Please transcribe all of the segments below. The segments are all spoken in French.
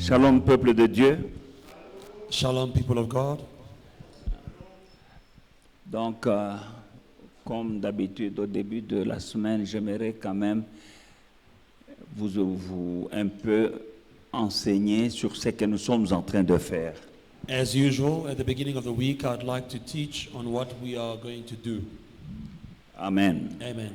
Shalom, peuple de Dieu. Shalom, people of God. Donc, comme d'habitude, au début de la semaine, j'aimerais quand même vous un peu enseigner sur ce que nous sommes en train de faire. As usual, at the beginning of the week, I'd like to teach on what we are going to do. Amen. Amen.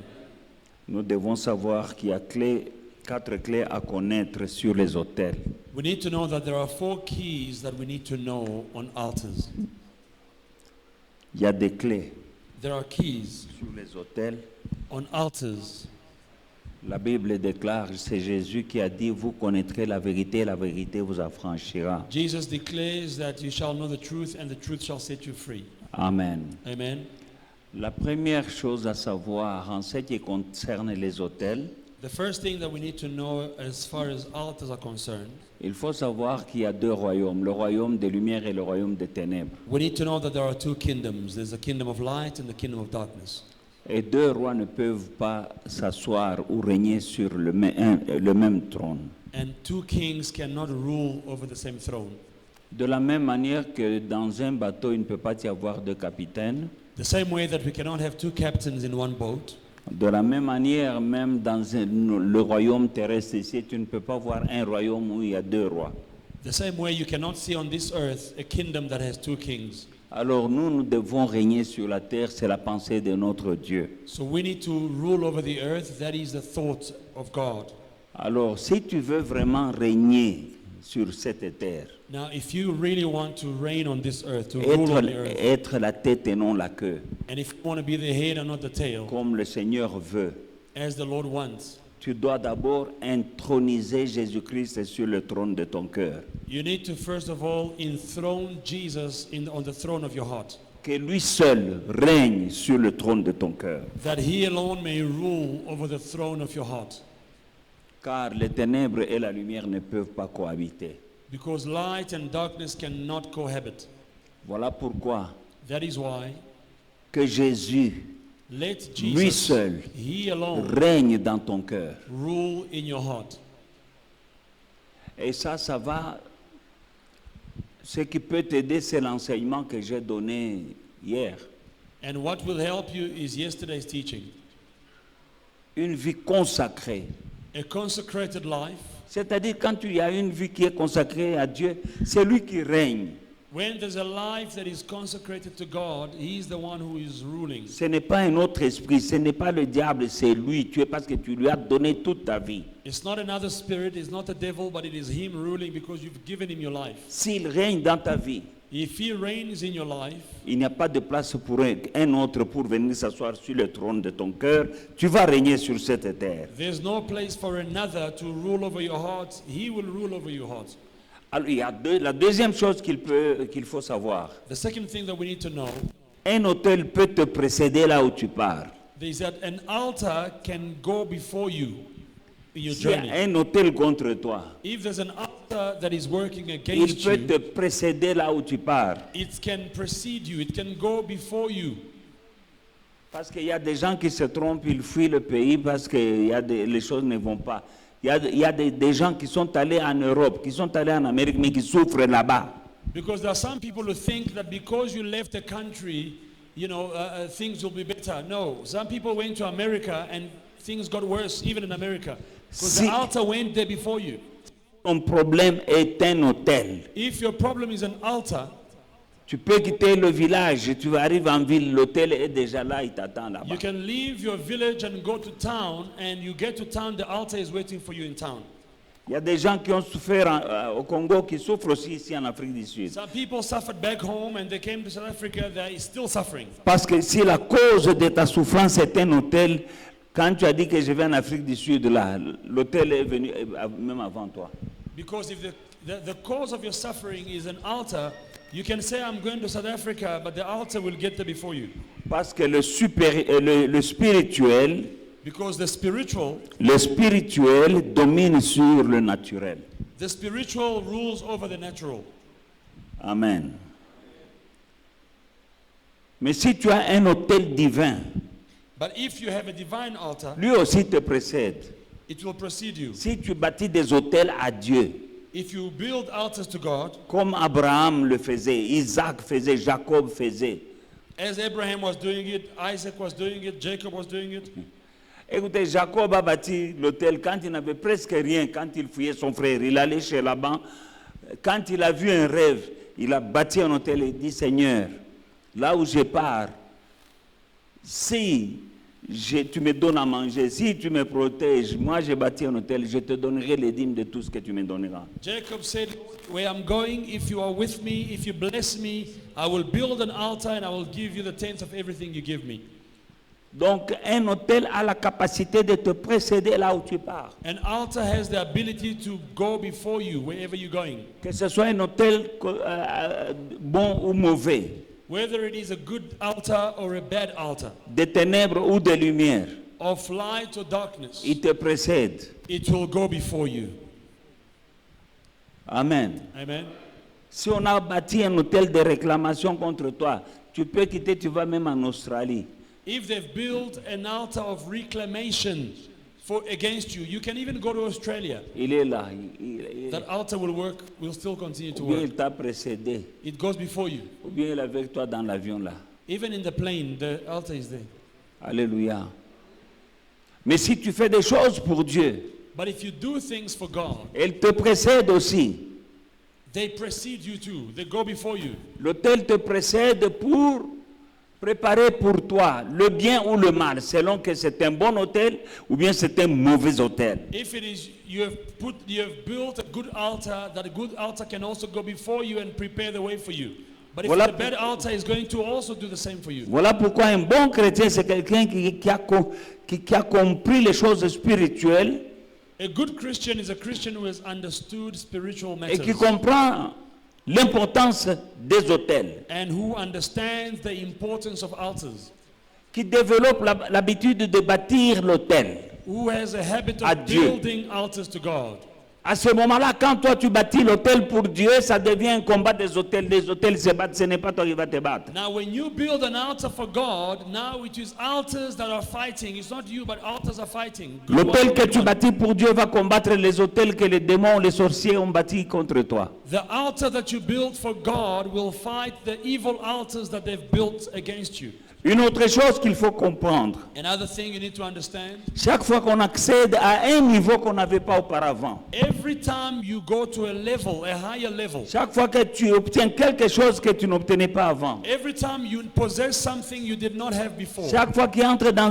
Nous devons savoir qu'il y a quatre clés à connaître sur les autels. We need to know that there are 4 keys that we need to know on altars. Il y a des clés There are keys sur les autels. on altars. La Bible déclare, c'est Jésus qui a dit, vous connaîtrez la vérité vous affranchira. Jesus declares that you shall know the truth and the truth shall set you free. Amen. Amen. La première chose à savoir en ce qui concerne les autels, The first thing that we need to know as far as altars are concerned, il faut savoir qu'il y a 2 royaumes, le royaume des lumières et le royaume des ténèbres. we need to know that there are 2 kingdoms. There's the kingdom of light and the kingdom of darkness. Et 2 rois ne peuvent pas s'asseoir ou régner sur le même trône. And 2 kings cannot rule over the same throne. De la même manière que dans un bateau, il ne peut pas y avoir 2 capitaines. The same way that we cannot have 2 captains in one boat. De la même manière, même dans le royaume terrestre ici, tu ne peux pas voir un royaume où il y a 2 rois. The same way you cannot see on this earth a kingdom that has 2 kings. Alors nous devons régner sur la terre, c'est la pensée de notre Dieu. So we need to rule over the earth. That is the thought of God. Alors si tu veux vraiment régner sur cette terre, Now, if you really want to reign on this earth, to rule on the earth, être la tête et non la queue, and if you want to be the head and not the tail, comme le Seigneur veut, as the Lord wants, tu dois d'abord introniser Jésus-Christ sur le trône de ton cœur. you need to first of all enthrone Jesus on the throne of your heart, Que lui seul règne sur le trône de ton cœur. that He alone may rule over the throne of your heart. Car les ténèbres et la lumière ne peuvent pas cohabiter. Because light and darkness cannot cohabit. Voilà pourquoi That is why que Jésus, let lui Jesus, seul, He alone, règne dans ton cœur. rule in your heart. Et ça va. Ce qui peut t'aider, c'est l'enseignement que j'ai donné hier. And what will help you is yesterday's teaching. Une vie consacrée. A consecrated life. C'est-à-dire quand il y a une vie qui est consacrée à Dieu, c'est lui qui règne. When there's a life that is consecrated to God, He is the one who is ruling. Ce n'est pas un autre esprit, ce n'est pas le diable, c'est lui. Tu es parce que tu lui as donné toute ta vie. It's not another spirit, it's not the devil, but it is Him ruling because you've given Him your life. S'il règne dans ta vie, If He reigns in your life, il n'y a pas de place pour un autre pour venir s'asseoir sur le trône de ton cœur. Tu vas régner sur cette terre. there's no place for another to rule over your heart. He will rule over your heart. Alors, il y a la deuxième chose qu'il faut savoir. The second thing that we need to know Un autel peut te précéder là où tu pars. is that an altar can go before you in your S'il y a journey. un autel contre toi, If there's an altar that is working il against peut you, te précéder là où tu pars. it can precede you, it can go before you. Parce qu'il y a des gens qui se trompent, ils fuient le pays parce que les choses ne vont pas. Il y a des gens qui sont allés en Europe, qui sont allés en Amérique, mais qui souffrent là-bas. Because there are some people who think that because you left the country, things will be better. No, some people went to America and things got worse, even in America. Because the altar went there before you. Ton problème est un autel. If your problem is an altar, Tu peux quitter le village, tu arrives en ville, l'hôtel est déjà là, il t'attend là-bas. you can leave your village and go to town, and you get to town, the altar is waiting for you in town. Il y a des gens qui ont souffert au Congo, qui souffrent aussi ici en Afrique du Sud. Some people suffered back home and they came to South Africa, they are still suffering. Parce que si la cause de ta souffrance est un hôtel, quand tu as dit que je vais en Afrique du Sud, là, l'hôtel est venu même avant toi. Because if the cause of your suffering is an altar, you can say, I'm going to South Africa, but the altar will get there before you. Parce que le spirituel, Because the spiritual domine sur le naturel. The spiritual rules over the natural. Amen. Mais si tu as un autel divin, But if you have a divine altar, lui aussi te précède. it will precede you. Si tu bâtis des autels à Dieu, if you build altars to God, comme Abraham le faisait, Isaac faisait, Jacob faisait. as Abraham was doing it, Isaac was doing it, Jacob was doing it. Écoutez, Jacob a bâti l'autel quand il n'avait presque rien, quand il fouillait son frère. Il allait chez Laban. Quand il a vu un rêve, il a bâti un autel et dit, Seigneur, là où je pars, si tu me donnes à manger, si tu me protèges, moi j'ai bâti un autel, je te donnerai les dîmes de tout ce que tu me donneras. Jacob said, where I'm going, if you are with me, if you bless me, I will build an altar and I will give you the tenth of everything you give me. Donc, un autel a la capacité de te précéder là où tu pars. An altar has the ability to go before you wherever you're going. Que ce soit un autel bon ou mauvais, Whether it is a good altar or a bad altar, de ténèbres ou de lumière, of light or darkness, il te précède. it will go before you. Amen. Amen. Si on a bâti un autel de réclamation contre toi, tu peux quitter, tu vas même en Australie. If they've built an altar of reclamation against you, you can even go to Australia. Il est là. That altar will work, will still continue to Ou bien work. il t'a précédé. It goes before you. Ou bien il est avec toi dans l'avion là. Even in the plane, the altar is there. Alléluia. Mais si tu fais des choses pour Dieu, But if you do things for God, elle te précède aussi. they precede you too. They go before you. L'autel te précède pour préparer pour toi le bien ou le mal, selon que c'est un bon autel ou bien c'est un mauvais autel. If it is you have built a good altar, that a good altar can also go before you and prepare the way for you. But if Voilà. the bad altar is going to also do the same for you. Voilà pourquoi un bon chrétien, c'est quelqu'un qui a compris les choses spirituelles A good Christian is a Christian who has understood spiritual et qui matters comprend l'importance des autels, and who understands the importance of altars, qui développe l'habitude de bâtir l'autel. who has a habit À of Dieu. building altars to God. À ce moment-là, quand toi tu bâtis l'autel pour Dieu, ça devient un combat des autels. Les autels se battent, ce n'est pas toi qui vas te battre. Now, when you build an altar for God, now it is altars that are fighting. It's not you, but altars are fighting. Good L'autel one, que good tu one. bâtis pour Dieu va combattre les autels que les démons, les sorciers ont bâtis contre toi. The altar that you build for God will fight the evil altars that they've built against you. Une autre chose qu'il faut comprendre, Another thing you need to understand, chaque fois qu'on accède à un niveau qu'on n'avait pas auparavant, every time you go to a level, a higher level, chaque fois que tu obtiens quelque chose que tu n'obtenais pas avant, every time you possess something you did not have before, chaque fois que tu entres dans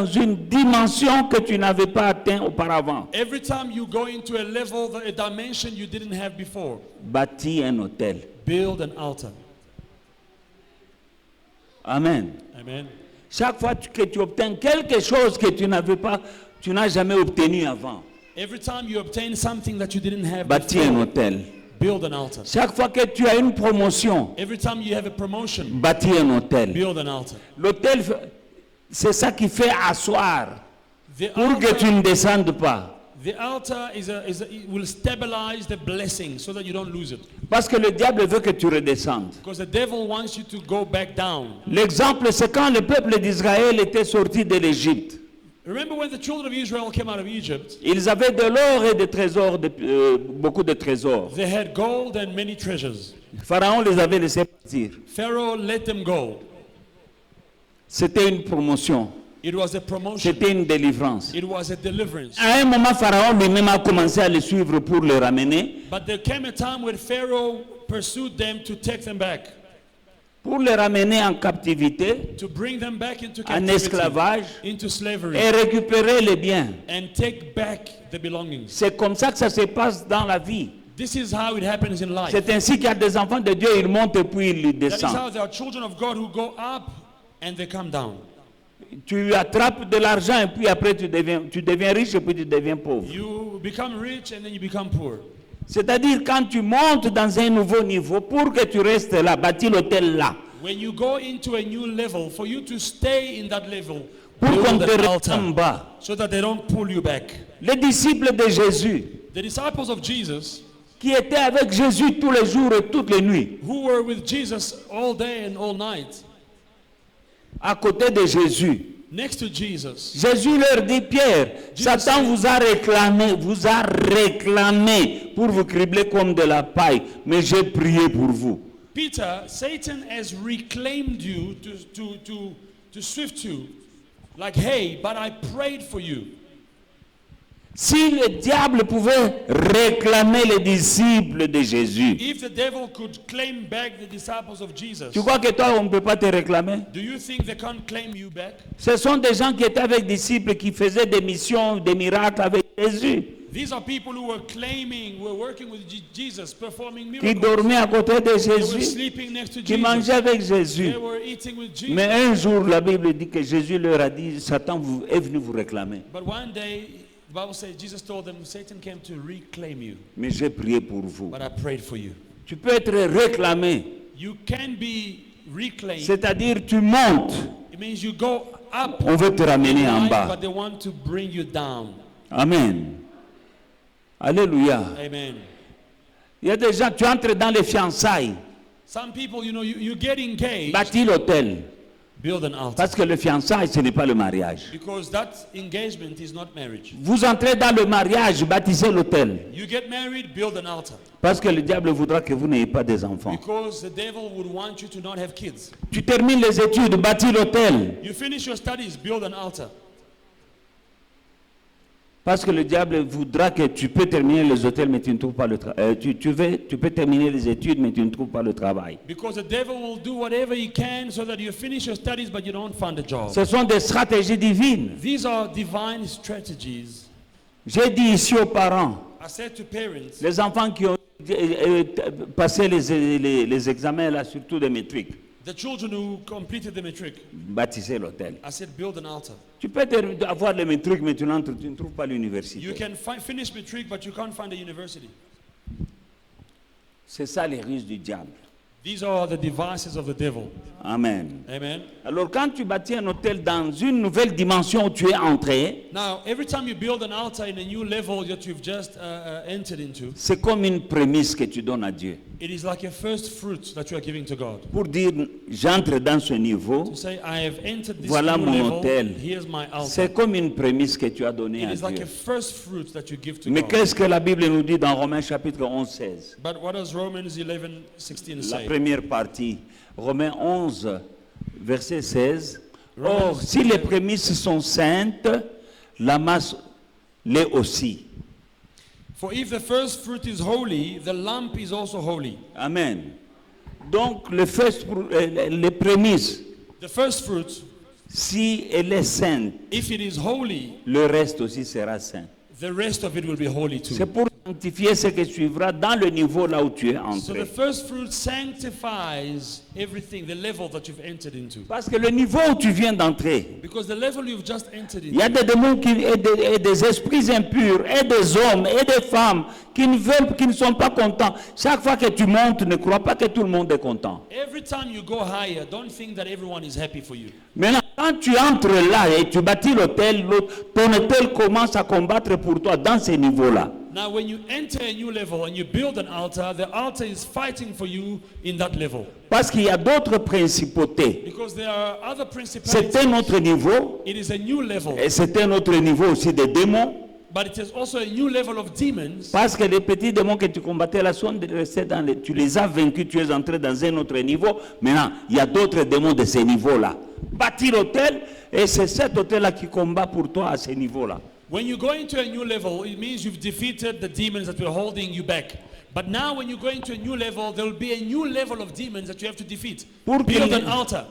une dimension que tu n'avais pas atteint auparavant, every time you go into a level, a dimension you didn't have before, bâtis un autel. build an altar. Amen. Amen. Chaque fois que tu obtiens quelque chose que tu n'as jamais obtenu avant, Every time you obtain something that you didn't have bâtis un before, autel. build an altar. Chaque fois que tu as une promotion, Every time you have a promotion, bâtis un autel. build an altar. L'autel, c'est ça qui fait asseoir The pour que tu altar, ne descendes pas. the altar it will stabilize the blessing so that you don't lose it. Parce que le diable veut que tu redescendes. Because the devil wants you to go back down. L'exemple, c'est quand le peuple d'Israël était sorti de l'Égypte. Remember when the children of Israel came out of Egypt, Ils avaient de l'or et des trésors, beaucoup de trésors. they had gold and many treasures. Pharaon les avait laissés partir. Pharaoh let them go. C'était une promotion. It was a promotion. C'était une délivrance. It was a deliverance. À un moment, Pharaon lui-même a commencé à les suivre pour les ramener. But there came a time when Pharaoh pursued them to take them back, Pour les ramener en captivité, to bring them back into en captivity, esclavage, into slavery, et récupérer les biens. and take back the belongings. C'est comme ça que ça se passe dans la vie. This is how it happens in life. C'est ainsi qu'il y a des enfants de Dieu, ils montent et puis ils That is descendent. how there are children of God who go up and they come down. Tu attrapes de l'argent et puis après tu deviens riche et puis tu deviens pauvre. You become rich and then you become poor. C'est-à-dire quand tu montes dans un nouveau niveau, pour que tu restes là, bâtis l'hôtel là, When you go into a new level, for you to stay in that level, pour qu'on build te an reste en altar bas. so that they don't pull you back. Les disciples de Jésus, The disciples of Jesus, qui étaient avec Jésus tous les jours et toutes les nuits, who were with Jesus all day and all night, à côté de Jésus, next to Jesus, Jésus leur dit, Pierre, Satan vous a réclamé pour vous cribler comme de la paille, mais j'ai prié pour vous. Peter, Satan has reclaimed you to swift you, like, hey, but I prayed for you. Si le diable pouvait réclamer les disciples de Jésus, If the devil could claim back the disciples of Jesus, tu crois que toi, on ne peut pas te réclamer? do you think they can't claim you back? Ce sont des gens qui étaient avec des disciples, qui faisaient des missions, des miracles avec Jésus, These are people who were claiming, were working with Jesus, performing qui miracles. dormaient à côté de They were Jésus, sleeping next to qui Jesus. mangeaient avec Jésus. They were eating with Jesus. Mais un jour, la Bible dit que Jésus leur a dit, Satan est venu vous réclamer. But one day, the Bible says Jesus told them, Satan came to reclaim you, Mais j'ai prié pour vous. but I prayed for you. Tu peux être réclamé, You can be reclaimed. c'est-à-dire tu montes, It means you go up, on veut te ramener en right, bas. but they want to bring you down. Amen. Alléluia. Amen. Il y a des gens, tu entres dans les fiançailles, Some people, you get engaged, bâtis l'hôtel. build an altar. Parce que le fiançailles, ce n'est pas le mariage. Because that engagement is not marriage. Vous entrez dans le mariage, bâtissez l'hôtel. You get married, build an altar. Parce que le diable voudra que vous n'ayez pas des enfants. Because the devil would want you to not have kids. Tu termines les études, bâtis l'hôtel. You finish your studies, build an altar. Parce que le diable voudra que tu peux terminer les hôtels, mais tu ne trouves pas le travail. Tu peux terminer les études, mais tu ne trouves pas le travail. Because the devil will do whatever he can so that you finish your studies but you don't find a job. Ce sont des stratégies divines. These are divine strategies. J'ai dit ici aux parents, I said to parents, les enfants qui ont passé les examens, là, surtout des métriques, the children who completed the matric, bâtissez l'hôtel. I said build an altar. Tu peux avoir les métriques, mais tu ne trouves pas You l'université. can finish matric but you can't find a university. C'est ça les ruses du diable. These are the devices of the devil. Amen. Amen. Alors quand tu bâtis un hôtel dans une nouvelle dimension où tu es entré, Now, every time you build an altar in a new level that you've just entered into, c'est comme une prémisse que tu donnes à Dieu. it is like a first fruit that you are giving to God. Pour dire, j'entre dans ce niveau, To say, I have entered this voilà new mon level, hôtel. here's my altar. C'est comme une prémisse que tu as donnée It à is like a Dieu. first fruit that you give to Mais God. qu'est-ce que la Bible nous dit dans Romains chapitre 11, 16? But what does Romans 11:16 La say? première partie, Romains 11, verset 16. Or, Romans si les prémices sont saintes, la masse l'est aussi. For if the first fruit is holy, the lump is also holy. Amen. Donc, les prémices, The first fruit, si elle est sainte, if it is holy, le reste aussi sera saint. the rest of it will be holy too. C'est pour sanctifier ce qui suivra dans le niveau là où tu es So the entré. first fruit sanctifies everything, the level that you've entered into. Parce que le niveau où tu viens d'entrer, Because the level you've just entered il y a into, des démons et des esprits impurs, et des hommes, et des femmes qui ne sont pas contents. Chaque fois que tu montes, ne crois pas que tout le monde est content. every time you go higher, don't think that everyone is happy for you. Maintenant, quand tu entres là et tu bâtis l'hôtel, ton hôtel commence à combattre pour toi dans ces niveaux-là. Now, when you enter a new level and you build an altar, the altar is fighting for you in that level. Parce qu'il y a d'autres principautés. Because there are other C'est principalities. un autre niveau, It is a new level. et c'est un autre niveau aussi des démons. But it is also a new level of demons. Parce que les petits démons que tu combattais là sont restés tu les as vaincus, tu es entré dans un autre niveau. Maintenant, il y a d'autres démons de ces niveaux-là. Bâtir l'hôtel, et c'est cet hôtel-là qui combat pour toi à ces niveaux-là. When you go into a new level, it means you've defeated the demons that were holding you back. But now when you go into a new level, there will be a new level of demons that you have to defeat. Pour Build que- an altar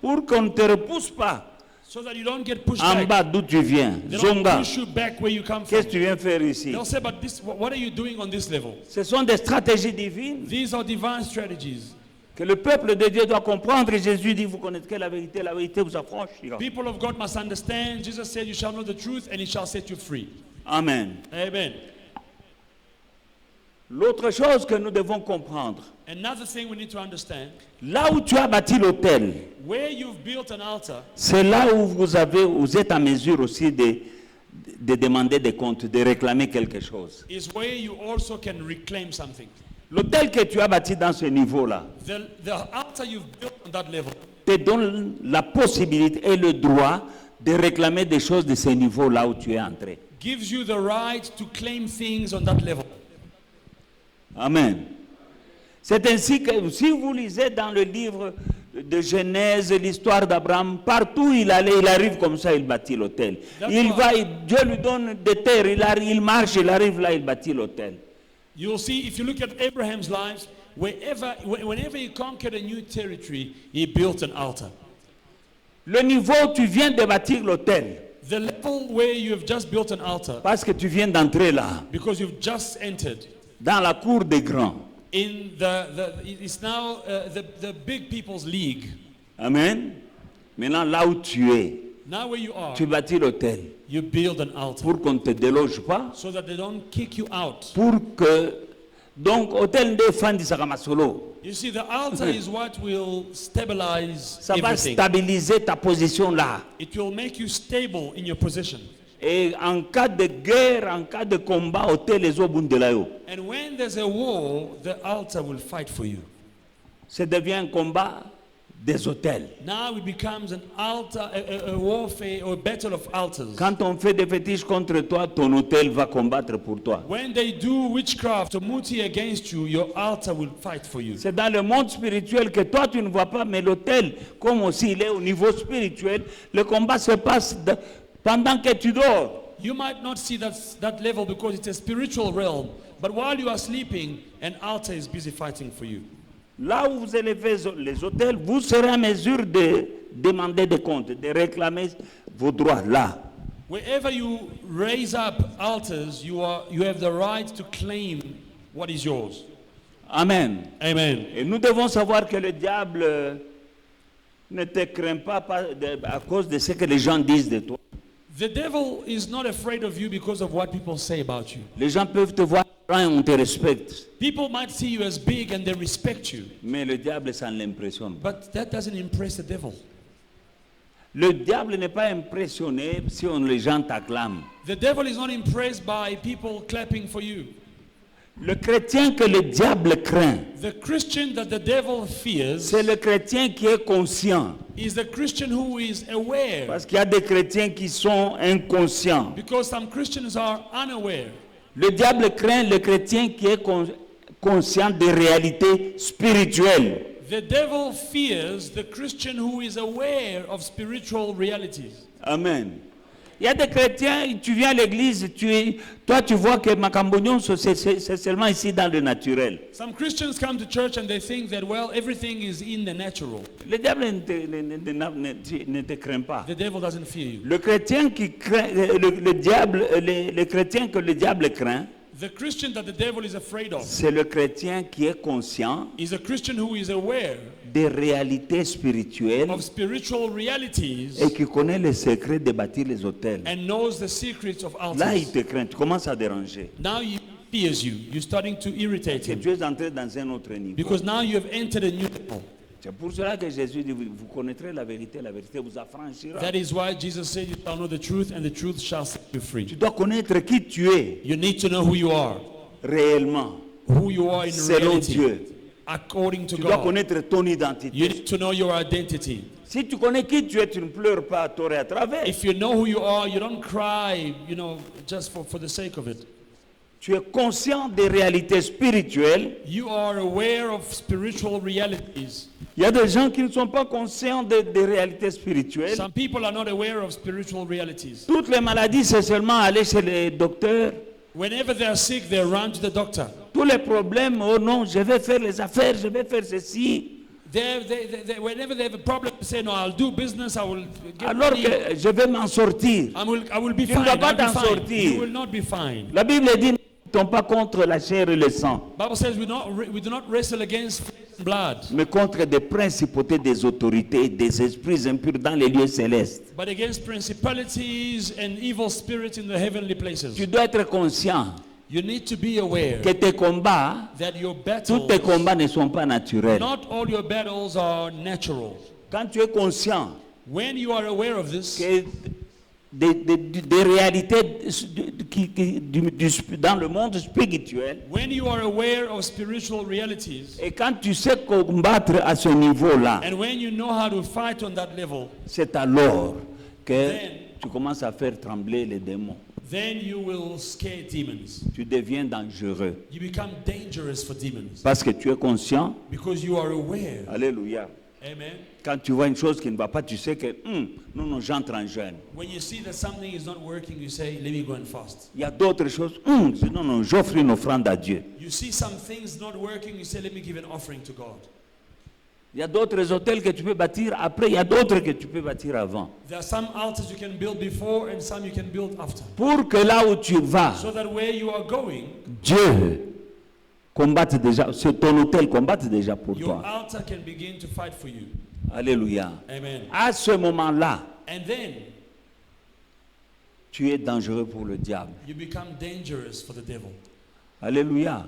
Pour qu'on ne te repousse pas so that you don't get pushed en back. bas d'où tu viens. They don't Zonga, push you back where you come qu'est-ce from. que tu viens faire ici? They'll say, but this, what are you doing on this level? Ce sont des stratégies divines These are divine strategies. que le peuple de Dieu doit comprendre. Jésus dit, vous connaîtrez la vérité vous affranchira. People of God must understand. Jesus said, you shall know the truth and it shall set you free. Amen. Amen. L'autre chose que nous devons comprendre, Another thing we need to understand, là où tu as bâti l'hôtel, where you've built an altar, c'est là où vous êtes en mesure aussi de demander des comptes, de réclamer quelque chose. is where you also can reclaim something. L'hôtel que tu as bâti dans ce niveau-là The altar you've built on that level te donne la possibilité et le droit de réclamer des choses de ce niveau là où tu es entré. gives you the right to claim things on that level. Amen. C'est ainsi que si vous lisez dans le livre de Genèse, l'histoire d'Abraham, partout où il allait, il arrive comme ça, il bâtit l'autel. Il va, Dieu lui donne des terres, il marche, il arrive là, il bâtit l'autel. You'll see, if you look at Abraham's life, whenever he conquered a new territory, he built an altar. Le niveau où tu viens de bâtir l'autel, The level where you have just built an altar, parce que tu viens d'entrer là, because you've just entered, dans la cour des grands. in it's now the big people's league. Amen. Maintenant, là où tu es, Now where you are, tu bâtis l'autel you build an altar pour qu'on ne te déloge pas, so that they don't kick you out. pour que... Donc, hôtel de Fandi Sakamasolo, You see, the altar is what will stabilize ça va everything. stabiliser ta position là. It will make you stable in your position. Et en cas de guerre, en cas de combat, hôtel les Obundelayo, And when there's a war, the altar will fight for you. ça devient un combat des hôtels. Now it becomes an altar, a warfare or a battle of altars. Quand on fait des fétiches contre toi, ton hôtel va combattre pour toi. When they do witchcraft or muti against you, your altar will fight for you. C'est dans le monde spirituel que toi tu ne vois pas, mais l'hôtel, comme aussi il est au niveau spirituel, le combat se passe pendant que tu dors. You might not see that level because it's a spiritual realm, but while you are sleeping, an altar is busy fighting for you. Là où vous élevez les hôtels, vous serez en mesure de demander des comptes, de réclamer vos droits là. Wherever you raise up altars, you have the right to claim what is yours. Amen. Amen. Et nous devons savoir que le diable ne te craint pas à cause de ce que les gens disent de toi. The devil is not afraid of you because of what people say about you. Les gens peuvent te voir grand et on te respecte. People might see you as big and they respect you, Mais le diable, ça ne l'impressionne pas. but that doesn't impress the devil. Le diable n'est pas impressionné si les gens t'acclament. The devil is not impressed by people clapping for you. Le chrétien que le diable craint, The Christian that the devil fears c'est le chrétien qui est conscient. is the Christian who is aware, Parce qu'il y a des chrétiens qui sont inconscients. because some Christians are unaware. Le diable craint le chrétien qui est conscient des réalités spirituelles. The devil fears the Christian who is aware of spiritual realities. Amen. Il y a des chrétiens, tu viens à l'église, toi tu vois que Makambonyon, c'est seulement ici dans le naturel. Some Christians come to church and they think that, well, everything is in the natural. Le diable ne te craint pas. The devil doesn't fear you. Le chrétien qui craint, le diable, le chrétien que le diable craint, The Christian that the devil is afraid of c'est le chrétien qui est conscient is a Christian who is aware des réalités spirituelles of spiritual realities et qui connaît les secrets de bâtir les hôtels. and knows the secrets of Là, il altars. te craint, tu commences à déranger. Now he fears you. You're starting to irritate Et him tu es entré dans un autre niveau. because now you have entered a new level. C'est pour cela que Jésus dit, vous connaîtrez la vérité vous affranchira. That is why Jesus said, you shall know the truth and the truth shall set you Tu free. dois connaître qui tu es You need to know who you are réellement, who you are in selon reality, Dieu. according to Tu dois God. connaître ton identité. You need to know your identity. Si tu connais qui tu es, tu ne pleures pas à tort et à travers. If you know who you are, you don't cry, just for the sake of it. Tu es conscient des réalités spirituelles. You are aware of spiritual realities. Il y a des gens qui ne sont pas conscients des réalités spirituelles. Some people are not aware of spiritual realities. Toutes les maladies, c'est seulement aller chez les docteurs. Whenever they are sick, they run to the doctor. Tous les problèmes, oh non, je vais faire les affaires, je vais faire ceci. Whenever they have a problem, they say, no, I'll do business, I will get Alors money, que je vais m'en sortir. I will be Tu ne fine, vas pas I'll be t'en fine. sortir. You will not be fine. La Bible dit, ne luttons pas contre la chair et le sang, Bible says we do not wrestle against flesh and blood, mais contre des principautés, des autorités, des esprits impurs dans les lieux célestes. but against principalities and evil spirits in the heavenly places. Tu dois être conscient You need to be aware que tes combats, that your tous tes battles, combats ne sont pas naturels. not all your battles are natural. Quand tu es conscient When you are aware of this, que des réalités dans le monde spirituel, when you are aware of spiritual realities, et quand tu sais combattre à ce niveau-là, and when you know how to fight on that level, c'est alors que tu commences à faire trembler les démons. then you will scare demons. Tu deviens dangereux You become dangerous for demons parce que tu es conscient. because you are aware. Alléluia. Amen. Quand tu vois une chose qui ne va pas, tu sais que non, j'entre en jeûne. When you see that something is not working, you say, let me go and fast. Il y a d'autres choses. Non, j'offre une offrande à Dieu. You see some things not working, you say, let me give an offering to God. Il y a d'autres hôtels que tu peux bâtir après, il y a d'autres que tu peux bâtir avant. There are some altars you can build before and some you can build after. Pour que là où tu vas, So that where you are going, Dieu combatte déjà, ton hôtel combatte déjà pour your toi. altar can begin to fight for you. Alléluia. Amen. À ce moment-là, And then tu es dangereux pour le diable. you become dangerous for the devil. Alléluia.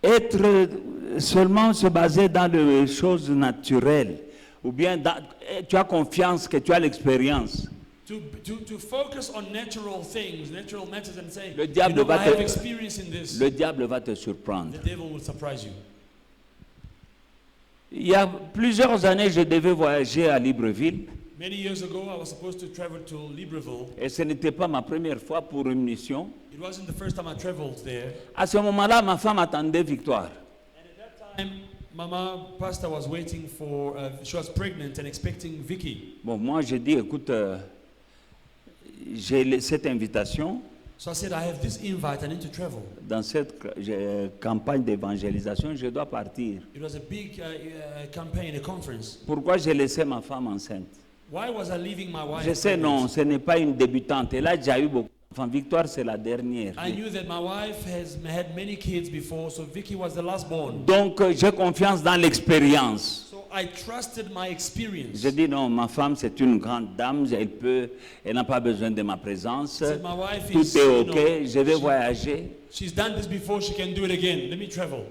Être seulement se baser dans les choses naturelles, ou bien tu as confiance que tu as l'expérience. To focus on natural things, natural matters, and say, Le diable you know, va I have te- experience in this. Le diable va te surprendre. The devil will surprise you. Il y a plusieurs années, je devais voyager à Libreville Many years ago, I was supposed to travel to Libreville. et ce n'était pas ma première fois pour une mission. It wasn't the first time I traveled there. À ce moment-là, ma femme attendait Victoire. And at that time, Mama Pastor was waiting for, she was pregnant and expecting Vicky. Bon, moi, j'ai dit, écoute, j'ai cette invitation So I said, I have this invite, I need to travel. dans cette campagne d'évangélisation, je dois partir. It was a big campaign, a conference. Pourquoi j'ai laissé ma femme enceinte? Why was I leaving my wife? Je sais, pregnant? non, ce n'est pas une débutante. Elle a déjà eu beaucoup d'enfants. Victoire, c'est la dernière. I knew that my wife has had many kids before, so Vicky was the last born. Donc, j'ai confiance dans l'expérience. So I trusted my experience. Je dis non, ma femme c'est une grande dame, elle n'a pas besoin de ma présence. Said my wife Tout is, est you ok, know, je vais voyager. she's done this before, she can do it again. Let me travel.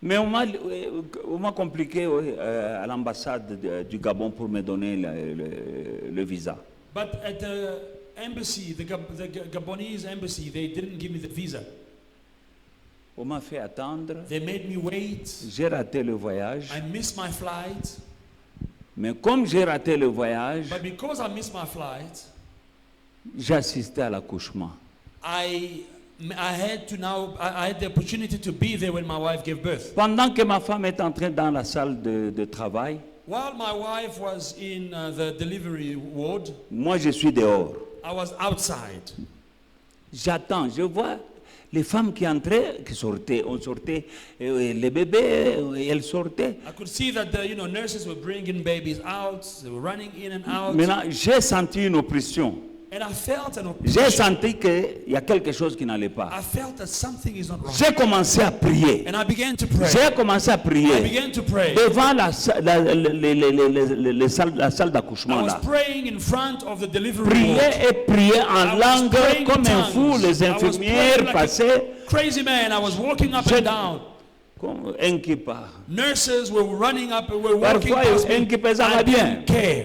Mais on m'a compliqué à l'ambassade du Gabon pour me donner le visa. But at the embassy, the Gabonese embassy, they didn't give me the visa. On m'a fait attendre. They made me wait. J'ai raté le voyage. I missed my flight. Mais comme j'ai raté le voyage, But because I missed my flight, j'ai assisté à l'accouchement. I had the opportunity to be there when my wife gave birth. Pendant que ma femme est entrée dans la salle de travail, While my wife was in the delivery ward, moi je suis dehors. I was outside. J'attends, je vois les femmes qui entraient, qui sortaient, on sortait, les bébés, elles sortaient. I could see that the nurses were bringing babies out. They were running in and out. Maintenant, j'ai senti une oppression. And I felt an J'ai oppression. senti qu'il y a quelque chose qui n'allait I pas. felt that something is not right. J'ai commencé à prier. And I began to pray. J'ai commencé à I prier began to pray. devant la salle I d'accouchement was là. praying in front of the delivery Prier ward. et prier en I was langue praying in comme un fou. tongues. Les I was infirmières praying like passaient a crazy man. I was walking up Je- and down. comme un qui part. Nurses were running up and were walking Parfois, past me. un qui pèse, ça I va bien. didn't care.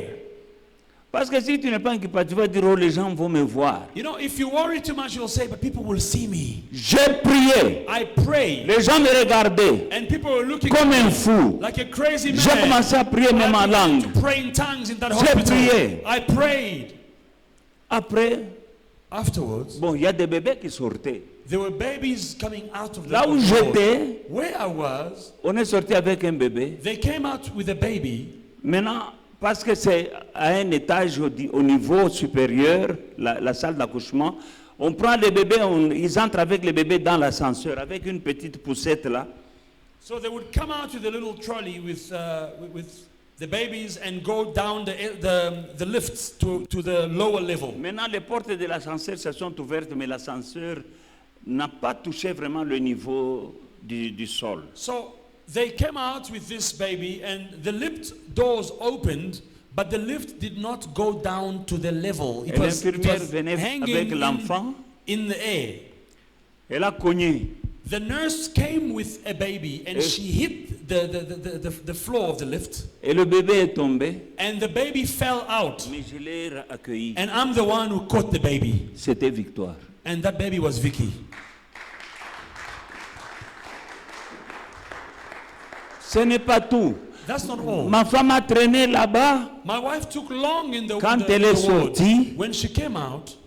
Parce que si tu n'es pas un qui part, tu vas dire, oh, les gens vont me voir. You know, if you worry too much, you'll say, but people will see me. J'ai prié. I prayed. Les gens me regardaient And people were looking comme at un me fou. like a crazy J'ai man. commencé à prier même en I began langue. to pray in tongues in that J'ai hospital. prié. I prayed. Après, Afterwards, bon, il y a des bébés qui sortaient. there were babies coming out of the Là où ward. j'étais, Where I was, on est sorti avec un bébé. they came out with a baby. Maintenant, parce que c'est à un étage au niveau supérieur, la salle d'accouchement, on prend les bébés, ils entrent avec les bébés dans l'ascenseur, avec une petite poussette là. So they would come out with a little trolley with the babies and go down the lifts to the lower level. Maintenant, les portes de l'ascenseur se sont ouvertes, mais l'ascenseur n'a pas touché vraiment le niveau du sol. So they came out with this baby and the lift doors opened, but the lift did not go down to the level. Et l'infirmière venait avec l'enfant. in the air. Elle a cogné. The nurse came with a baby and she hit the floor of the lift, Et le bébé est tombé. and the baby fell out. Mais je l'ai accueilli. And I'm the one who caught the baby. C'était Victoire. And that baby was Vicky. Ce n'est pas tout. That's not all. Ma femme a traîné là-bas. My wife took long in the, Quand the, elle est the ward. sortie, When she came out,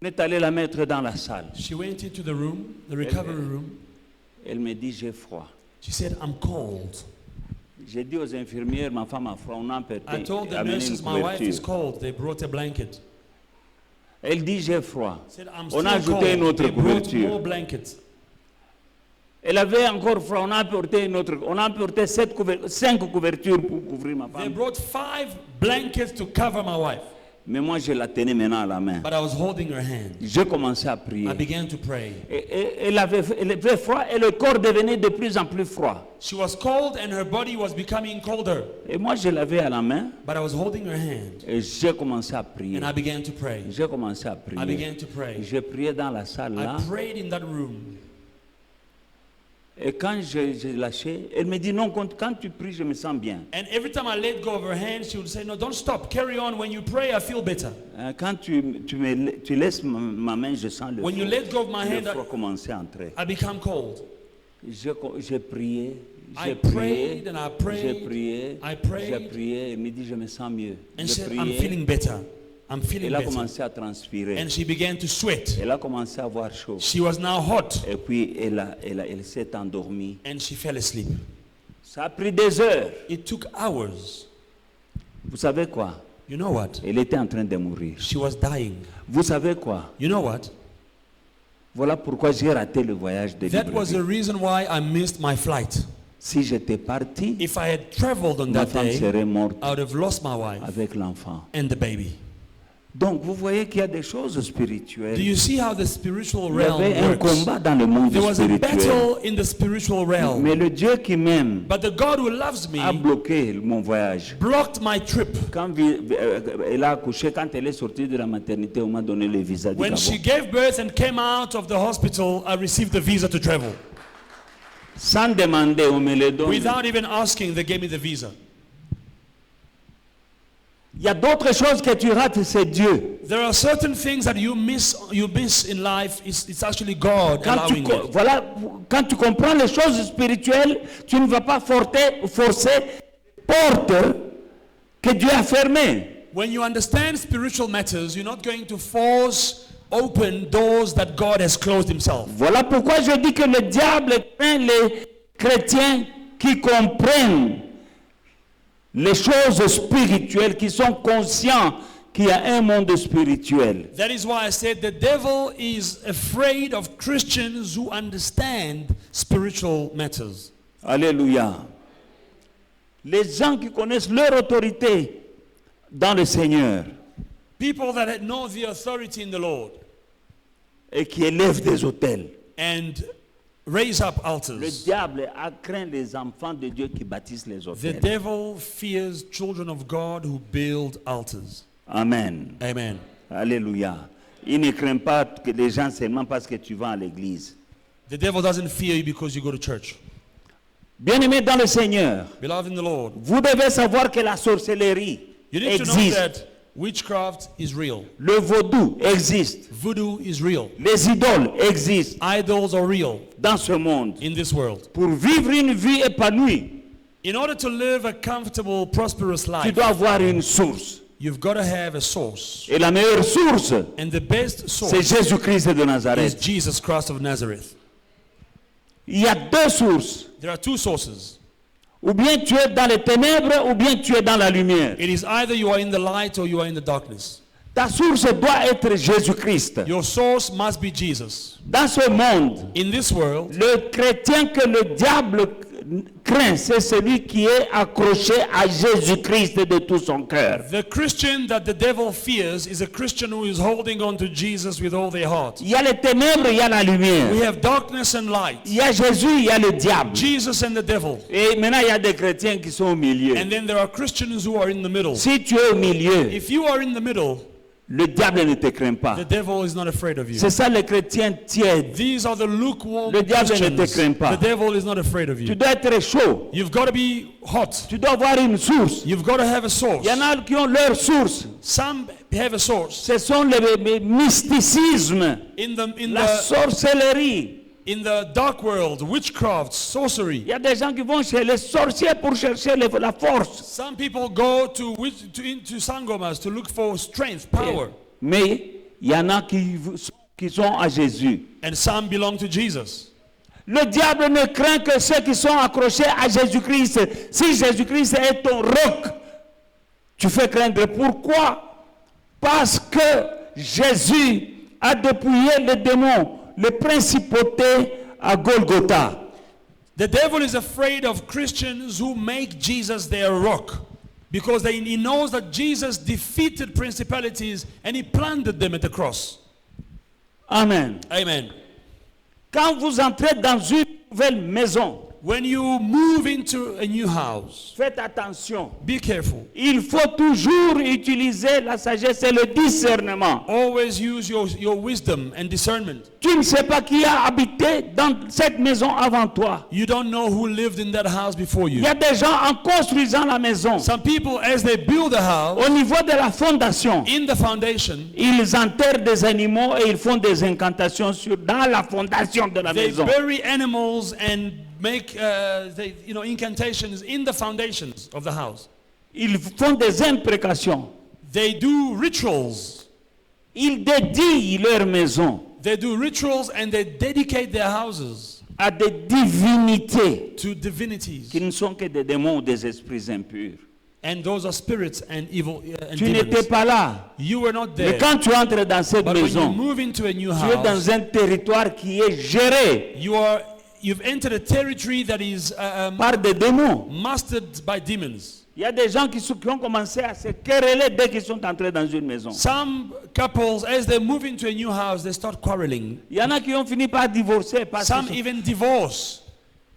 on est allé la mettre dans la salle. she went into the room, the recovery room. Elle me dit, j'ai froid. She said, I'm cold. J'ai dit aux infirmières, ma femme a froid, on a I told the amené une nurses my wife is couverture. cold. They brought a blanket. Elle dit, j'ai froid. Said, I'm On still a ajouté une cold. autre They brought couverture. more blankets. Elle avait encore froid, on a apporté une autre. On a apporté 5 couvertures pour couvrir ma They femme. brought 5 blankets to cover my wife. Mais moi, je la tenais maintenant à la main. But I was holding her hand. J'ai commencé à prier. I began to pray. Elle avait froid et le corps devenait de plus en plus froid. She was cold and her body was becoming colder. Et moi, je l'avais à la main But I was holding her hand. et j'ai commencé à prier. And I began to pray. J'ai commencé à I prier. began to pray. J'ai prié dans la salle là. I prayed in that room. Et quand j'ai lâché, elle me dit non, quand tu pries, je me sens bien. And every time I let go of her hand, she would say, no, don't stop. Carry on. When you pray, I feel better. Quand tu laisses ma main, je sens When you let go of my le hand, froid commencer à entrer. I become cold. J'ai prié. I J'ai prié, prayed and I j'ai prayed. prié, I prayed. j'ai prié, elle me dit je me sens mieux. And J'ai she said, I'm prié, feeling better. I'm feeling elle a better. commencé à transpirer. And she began to sweat. Elle a commencé à avoir chaud. She was now hot. Et puis elle s'est endormie. And she fell asleep. Ça a pris des heures. It took hours. Vous savez quoi? You know what? Elle était en train de mourir. She was dying. Vous savez quoi? You know what? Voilà pourquoi j'ai raté le voyage de That was the Libreville. reason why I missed my flight. Si j'étais parti, If I had traveled on ma that femme day, serait morte I would have lost my wife avec l'enfant. and the baby. Donc vous voyez qu'il y a des choses spirituelles. Do you see how the spiritual Il y avait realm un works? combat dans le monde There was a spirituel. battle in the spiritual realm. Mais le Dieu qui m'aime But the God who loves me a bloqué mon voyage. blocked my trip. Quand elle a accouché, quand elle est sortie de la maternité, on m'a donné le visa du When she Gabon. gave birth and came out of the hospital, I received the visa to travel. Sans demander, on me le donne. Without even asking, they gave me the visa. Il y a d'autres choses que tu rates, c'est Dieu. There are certain things that you miss in life. It's actually God allowing it. Voilà, quand tu comprends les choses spirituelles, tu ne vas pas forcer portes que Dieu a fermées. When you understand spiritual matters, you're not going to force open doors that God has closed himself. Voilà pourquoi je dis que le diable craint les chrétiens qui comprennent les choses spirituelles, qui sont conscients qu'il y a un monde spirituel. That is why I said the devil is afraid of Christians who understand spiritual matters. Alléluia. Les gens qui connaissent leur autorité dans le Seigneur People that know the authority in the Lord et qui élèvent des autels. and raise up Le altars. diable a craint les enfants de Dieu qui bâtissent les The autels. devil fears children of God who build altars. Amen. Amen. Alléluia. Il ne craint pas que les gens seulement parce que tu vas à l'église. The devil doesn't fear you because you go to church. Bien-aimés dans le Seigneur, Beloved in the Lord, vous devez savoir que la sorcellerie you need to know existe. that witchcraft is real. Le vaudou existe. Voodoo is real. Les idoles existent Idols are real dans ce monde. in this world. Pour vivre une vie épanouie, In order to live a comfortable, prosperous tu life, dois avoir une source. you've got to have a source. Et la meilleure source, And the best c'est source Jésus-Christ de is Nazareth. Jesus Christ of Nazareth. Il y a deux sources. There are two sources. Ou bien tu es dans les ténèbres, ou bien tu es dans la lumière. It is either you are in the light or you are in the darkness. Ta source doit être Jésus-Christ. Your source must be Jesus. Dans ce monde, In this world, le chrétien que le diable craint, c'est celui qui est accroché à Jésus-Christ de tout son cœur. the Christian that the devil fears is a Christian who is holding on to Jesus with all their heart. Il y a les ténèbres, il y a la lumière. We have darkness and light. Il y a Jésus, il y a le diable. Jesus and the devil. Et maintenant, il y a des chrétiens qui sont au milieu. And then there are Christians who are in the middle. Si tu es au milieu, If you are in the middle, le diable ne te craint pas. the devil is not afraid of you. C'est ça les chrétiens tièdes. These are the lukewarm Le diable ne te Christians. craint pas. The devil is not afraid of Tu you. dois être chaud. You've got to be hot. Tu dois avoir une source. You've got to have a source. Il y en a qui ont leur source. Some have a source. Ce sont les mysticismes, In la the sorcellerie. In the dark world, witchcraft, sorcery. Il y a des gens qui vont chez les sorciers pour chercher la force. Some people go into sangomas to look for strength, power. Mais il y en a qui sont à Jésus. And some belong to Jesus. Le diable ne craint que ceux qui sont accrochés à Jésus-Christ. Si Jésus-Christ est ton roc, tu fais craindre. Pourquoi? Parce que Jésus a dépouillé les démons, les principautés à Golgotha. The devil is afraid of Christians who make Jesus their rock, because he knows that Jesus defeated principalities and he planted them at the cross. Amen. Amen. Quand vous entrez dans une nouvelle maison, When you move into a new house, faites attention. be careful. Il faut toujours utiliser la sagesse et le discernement. Always use your wisdom and discernment. Tu ne sais pas qui a habité dans cette maison avant toi. You don't know who lived in that house before Il you. y a des gens en construisant la maison, Some people, as they build a house, au niveau de la fondation, in the foundation, ils enterrent des animaux et ils font des incantations dans la fondation de la they maison. bury animals and make incantations in the foundations of the house. Ils font des imprécations. They do rituals. Ils dédient leur maison They do rituals and they dedicate their houses à des divinités to divinities. qui ne sont que des démons ou des esprits impurs. And those are spirits and evil and Tu n'étais demons. pas là. You were not Mais there. quand tu entres dans cette But when you maison, move into a new tu es house, dans un territoire qui est géré you've entered a territory that is par des démons. mastered by demons. Il y a des gens qui ont commencé à se quereller dès qu'ils sont entrés dans une maison. Some couples, as they move into a new house, they start quarreling. Il y en a qui ont fini par divorcer parce Some qu'ils sont even divorce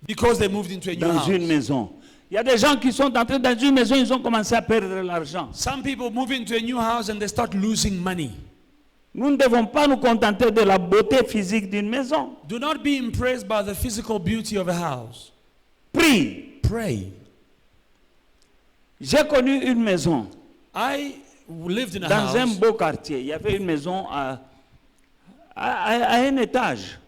because they moved into a new dans house. une maison. Il y a des gens qui sont entrés dans une maison, ils ont commencé à perdre l'argent. Some people move into a new house and they start losing money. Nous ne devons pas nous contenter de la beauté physique d'une maison. Do not be impressed by the physical beauty of a house. Prie. Pray. J'ai connu une maison I lived in a dans un house. beau quartier. Il y avait une maison à un étage.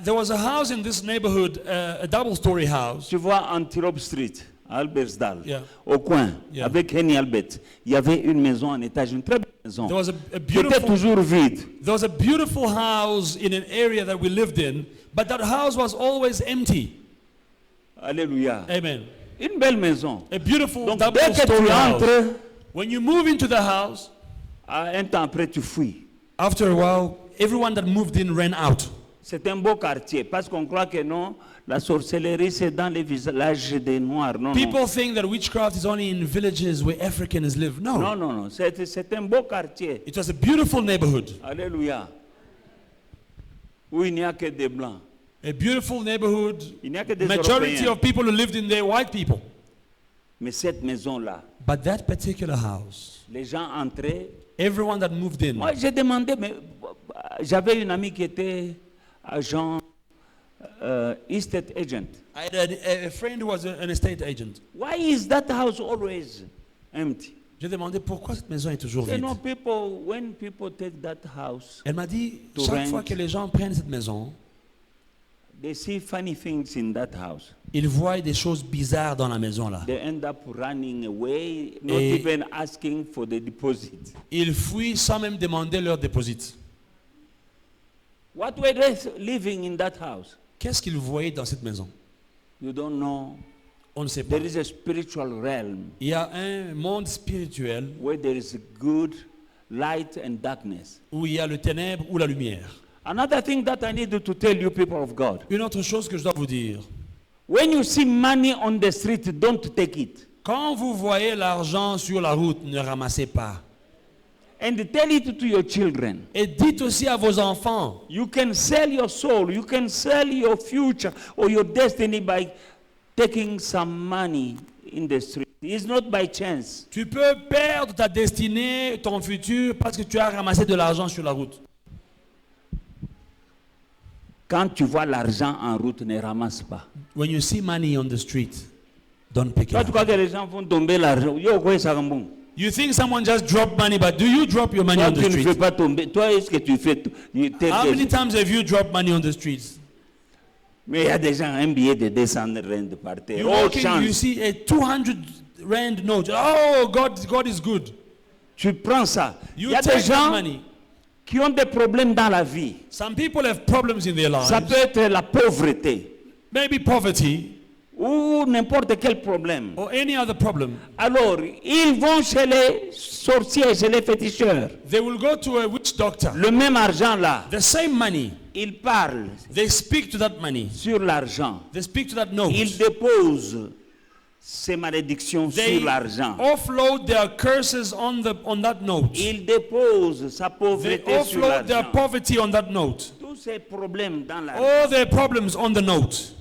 There was a house in this neighborhood, a double-story house. Tu vois, Antelope Street, à Albertsdal, Yeah. au coin, Yeah. avec Henny Albert. Il y avait une maison en étage, une très belle maison, There was a qui était beautiful, toujours vide. there was a beautiful house in an area that we lived in, but that house was always empty. Alléluia. Amen. Une belle maison. A beautiful Donc, dès que double-story tu house. entres, When you move into the house, un temps après, tu fuis. after a while, everyone that moved in ran out. C'est un beau quartier, parce qu'on croit que non, la sorcellerie, c'est dans les villages des Noirs. Non, non. People think that witchcraft is only in villages where Africans live. No. Non, non, non. C'est un beau quartier. It was a beautiful neighborhood. Alléluia. Où il n'y a que des Blancs. A beautiful neighborhood. Il n'y a que des Majority Européens. of people who lived in there, white people. Mais cette maison-là, But that particular house, les gens entraient. everyone that moved in, Moi, j'ai demandé, mais j'avais une amie qui était agent, estate agent. I had a friend who was an estate agent. Why is that house always empty? J'ai demandé pourquoi cette maison est toujours You vide. know, when people take that house, Elle m'a dit, To chaque rent. fois que les gens prennent cette maison, they see funny things in that house. ils voient des choses bizarres dans la maison là. They end up running away, not Et- even asking for the deposit. Ils fuient sans même demander leur déposit. What were they living in that house? Qu'est-ce qu'ils voyaient dans cette maison? You don't know. On ne sait pas. There is a spiritual realm Il y a un monde spirituel where there is good light and darkness. où il y a le ténèbre ou la lumière. Another thing that I need to tell you, people of God. Une autre chose que je dois vous dire. When you see money on the street, don't take it. Quand vous voyez l'argent sur la route, ne ramassez pas. And tell it to your children. Et dites aussi à vos enfants, You can sell your soul, you can sell your future or your destiny by taking some money in the street. It's not by chance. tu peux perdre ta destinée, ton futur, parce que tu as ramassé de l'argent sur la route. Quand tu vois l'argent en route, ne ramasse pas. When you see money on the street, don't pick it Toi, tu up. crois que les gens vont tomber l'argent. Yo, quoi, ça va bon. You think someone just dropped money, but do you drop your money Toi, on the tu ne fais street? pas tomber. Toi, est-ce que tu fais How many times have you dropped money on the streets? Mais il y a des gens, un billet de 200 rand par terre. You Oh, walk in, you chance. see a 200 rand note. Oh, God is good. Tu prends ça. Il You y a des take that gens money. qui ont des problèmes dans la vie. Some people have problems in their Ça lives. peut être la pauvreté Maybe poverty ou n'importe quel problème. or any other problem. Alors, ils vont chez les sorciers, chez les féticheurs. They will go to a witch doctor. Le même argent là, The same money. ils parlent They speak to that money. sur l'argent. They speak to that note. Ils déposent ces malédictions They sur l'argent. offload their curses on that note. Ils déposent sa They pauvreté sur offload their l'argent. poverty on that note. Tous ces problèmes dans la vie. All their problems on the note.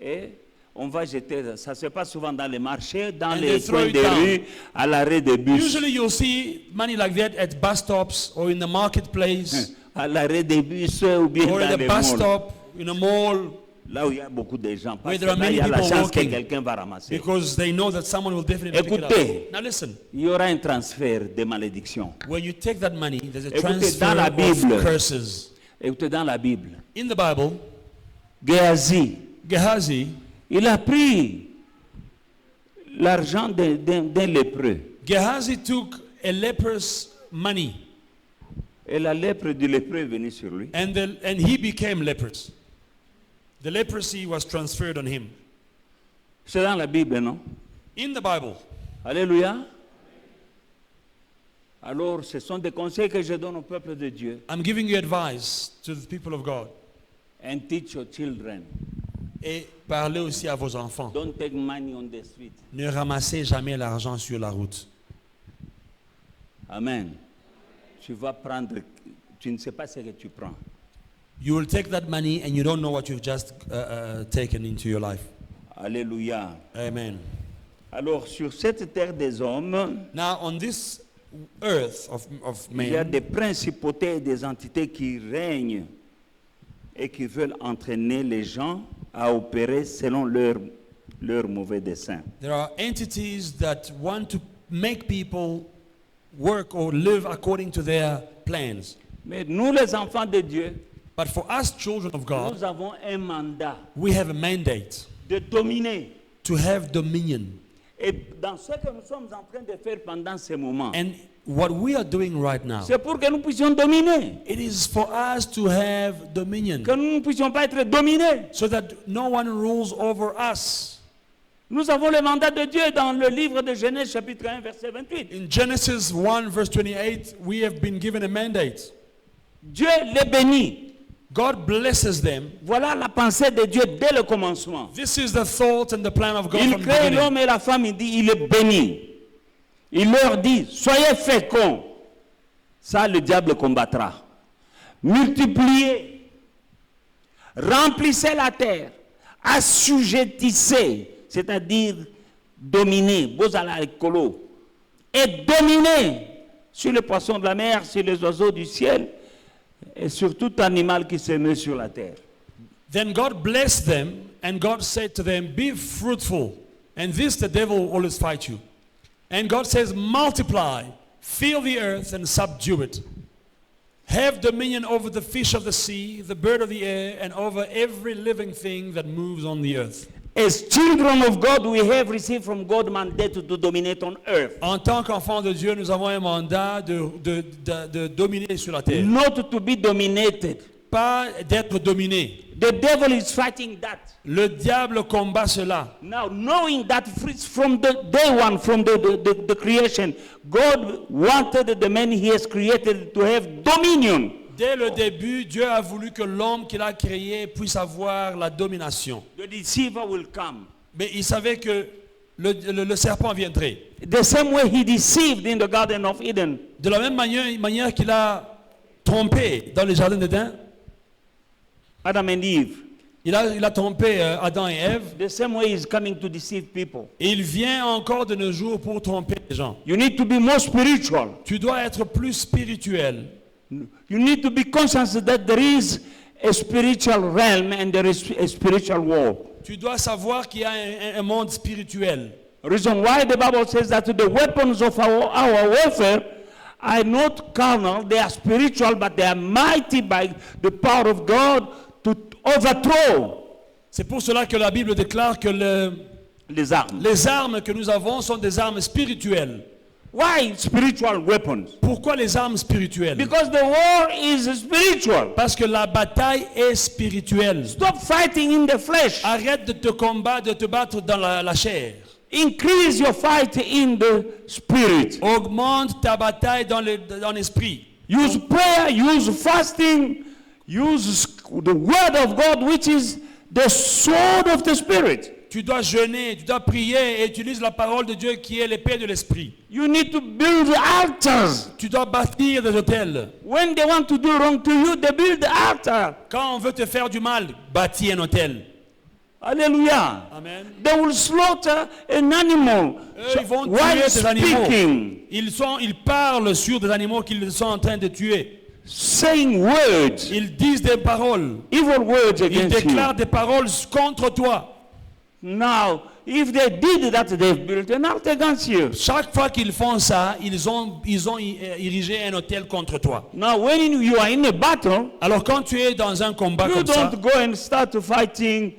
Et on va jeter, ça se passe souvent dans les marchés, dans And les they throw coins it des down. rues, à l'arrêt des bus. Usually you'll see money like that at bus stops or in the marketplace À l'arrêt des bus ou bien or dans at a les bus malls. stop, in a mall, Là où il y a beaucoup de gens. Parce Where que there are là, il y a many la people chance que walking. quelqu'un va ramasser. because they know that someone will definitely pick it Écoutez. up. Now listen, Il y aura un transfert de malédiction. when you take that money, there's a Écoutez, transfer dans la of Bible. curses. Écoutez, dans la Bible, In the Bible, Géasi, Gehazi, il a pris l'argent d'un lépreux. Gehazi took a leper's money Et la lèpre du lépreux est venue sur lui. and he became leprous. The leprosy was transferred on him. C'est dans la Bible, non? In the Bible. Alléluia. Alors, ce sont des conseils que je donne au peuple de Dieu. I'm giving you advice to the people of God. And teach your children. Et parlez aussi à vos enfants. Don't take money on the street. Ne ramassez jamais l'argent sur la route. Amen. Tu vas prendre, tu ne sais pas ce que tu prends. You will take that money and you don't know what you've just taken into your life. Alléluia. Amen. Alors, sur cette terre des hommes, Now, on this earth of il y a man, des principautés et des entités qui règnent et qui veulent entraîner les gens à opérer selon leur mauvais dessein. there are entities that want to make people work or live according to their plans. Mais nous, les enfants de Dieu, But for us, children of God, nous avons un mandat we have a mandate de dominer. to have dominion. Et dans ce que nous sommes en train de faire pendant ces moments, And what we are doing right now, c'est pour que nous puissions dominer. it is for us to have dominion Que nous ne puissions pas être dominés. so that no one rules over us. Nous avons le mandat de Dieu dans le livre de Genèse chapitre 1 verset 28. In Genesis 1 verse 28, we have been given a mandate. Dieu les bénit. God blesses them. Voilà la pensée de Dieu dès le commencement. This is the thought and the plan of God Il from the crée beginning. l'homme et la femme, il dit, il est béni. Il leur dit, soyez féconds. Ça, le diable combattra. Multipliez. Remplissez la terre. Assujettissez. C'est-à-dire, dominez. Vous allez écolo. Et dominez sur les poissons de la mer, sur les oiseaux du ciel, et sur tout animal qui se met sur la terre. Then God blessed them, and God said to them, be fruitful. And this the devil will always fight you. And God says, multiply, fill the earth and subdue it. Have dominion over the fish of the sea, the bird of the air, and over every living thing that moves on the earth. As children of God, we have received from God mandate to dominate on earth. En tant qu'enfants de Dieu, nous avons un mandat de dominer sur la terre. Not to be dominated. Pas d'être dominé. The devil is fighting that. Le diable combat cela. Now, knowing that from the day one, from the creation, God wanted the man he has created to have dominion. Dès le début, Dieu a voulu que l'homme qu'il a créé puisse avoir la domination. The deceiver will come. Mais il savait que le serpent viendrait. The same way he deceived in the Garden of Eden. De la même manière qu'il a trompé dans le jardin d'Éden, Adam and Eve. il a trompé Adam et Ève. The same way he's coming to deceive people. Et il vient encore de nos jours pour tromper les gens. You need to be more spiritual. Tu dois être plus spirituel. You need to be conscious that there is a spiritual realm and there is a spiritual world. Tu dois savoir qu'il y a un monde spirituel. Reason why the Bible says that the weapons of our warfare are not carnal, they are spiritual, but they are mighty by the power of God to overthrow C'est pour cela que la Bible déclare que les armes. les armes que nous avons sont des armes spirituelles. Why spiritual weapons? Pourquoi les armes spirituelles? Because the war is spiritual. Parce que la bataille est spirituelle. Stop fighting in the flesh. Arrête de te combattre, de te battre dans la chair. Increase your fight in the spirit. Augmente ta bataille dans l'esprit. Use prayer, use fasting, use the word of God, which is the sword of the spirit. Tu dois jeûner, tu dois prier et utilise la parole de Dieu qui est l'épée de l'esprit. You need to build altars. Tu dois bâtir des autels. When they want to do wrong to you, they build altar. Quand on veut te faire du mal, bâtis un autel. Hallelujah. Amen. They will slaughter an animal Eux, ils vont tuer while des animaux. speaking, Ils parlent sur des animaux qu'ils sont en train de tuer. saying words, Ils disent des paroles. evil words Ils against you. déclarent des paroles contre toi. Now, if they did that, they've built an altar against you. Chaque fois qu'ils font ça, ils ont érigé un autel contre toi. Now, when you are in a battle, Alors quand tu es dans un combat you comme ça, don't go and start fighting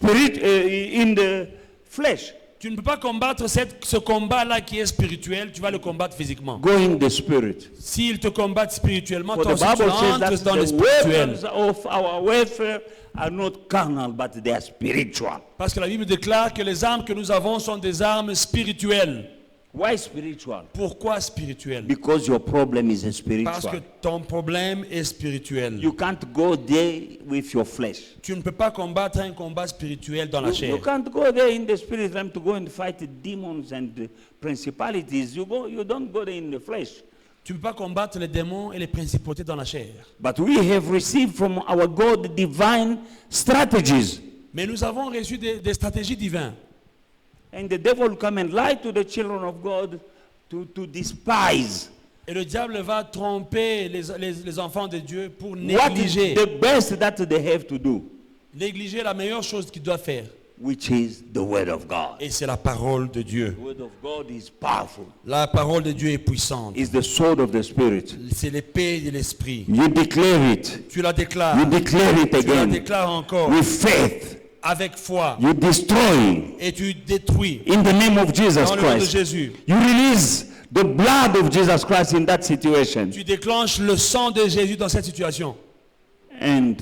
in the flesh. tu ne peux pas combattre ce combat-là qui est spirituel, tu vas le combattre physiquement. Go in the spirit. S'ils te combattent spirituellement, For toi the aussi tu Bible says entres that dans le the spirituel. weapons of our warfare are not carnal, but they are spiritual. Parce que la Bible déclare que les armes que nous avons sont des armes spirituelles. Why spiritual? Pourquoi spirituelles? Because your problem is Parce spiritual. que ton problème est spirituel. You can't go there with your flesh. Tu ne peux pas combattre un combat spirituel dans la chair. You can't go there in the spirit realm to go and fight demons and principalities. You don't go there in the flesh. Tu ne peux pas combattre les démons et les principautés dans la chair. But we have received from our God divine strategies. Mais nous avons reçu des stratégies divines. And the devil will come and lie to the children of God to despise. Et le diable va tromper les enfants de Dieu pour What is négliger. the best that they have to do? Négliger la meilleure chose qu'ils doivent faire. Which is the word of God. Et c'est la parole de Dieu. The word of God is powerful. La parole de Dieu est puissante. It's the sword of the spirit. C'est l'épée de l'esprit. You declare it. Tu la déclares. You declare it Tu la again. déclares encore. With faith. Avec foi. You destroy Et tu détruis. in the name of Jesus Dans le nom de Christ. Jésus. You release the blood of Jesus Christ in that situation. Tu déclenches le sang de Jésus dans cette situation. And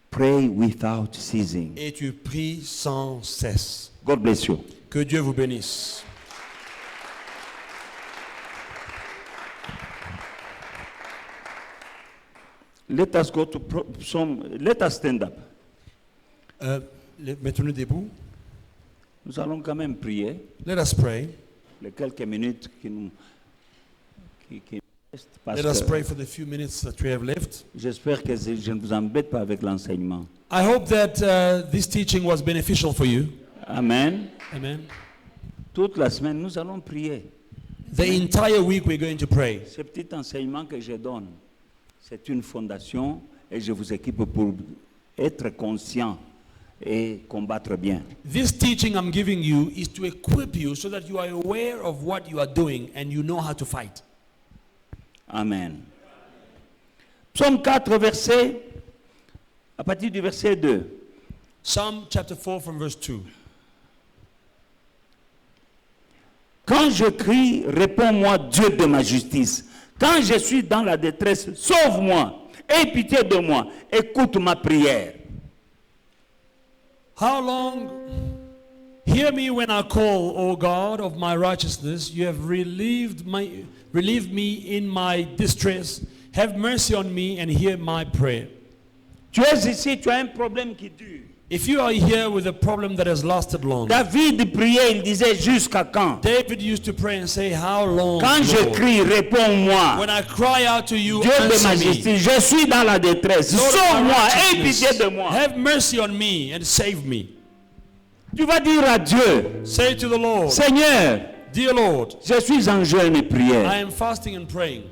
pray without ceasing. Et tu pries sans cesse. God bless you. Que Dieu vous bénisse. Let us go to let us stand up. Mettons-nous debout. Nous allons quand même prier Let us pray. les quelques minutes qui restent. Parce Let us que pray for the few minutes that we have left. j'espère que je ne vous embête pas avec l'enseignement. I hope that this teaching was beneficial for you. Amen. Amen. Toute la semaine, nous allons prier. The entire week we're going to pray. Ce petit enseignement que je donne, c'est une fondation et je vous équipe pour être conscient et combattre bien. This teaching I'm giving you is to equip you so that you are aware of what you are doing and you know how to fight. Amen. Psaume 4, verset, à partir du verset 2. Psalm chapter 4 from verse 2. Quand je crie, réponds-moi, Dieu de ma justice. Quand je suis dans la détresse, sauve-moi. Aie pitié de moi. Écoute ma prière. How long? Hear me when I call, O God of my righteousness. You have relieved me in my distress. Have mercy on me and hear my prayer. Tu es ici, tu as un problème qui dure. If you are here with a problem that has lasted long, David priait, il disait jusqu'à quand? David used to pray and say, how long, Quand je Lord? crie, réponds-moi. When I cry out to you, Dieu de answer ma me. justice, je suis dans la détresse. Lord of my Sauve-moi, aie righteousness, pitié de moi. have mercy on me and save me. Tu vas dire à Dieu, Say to the Lord, Seigneur, dear Lord, je suis en jeûne et prière. I am fasting and praying.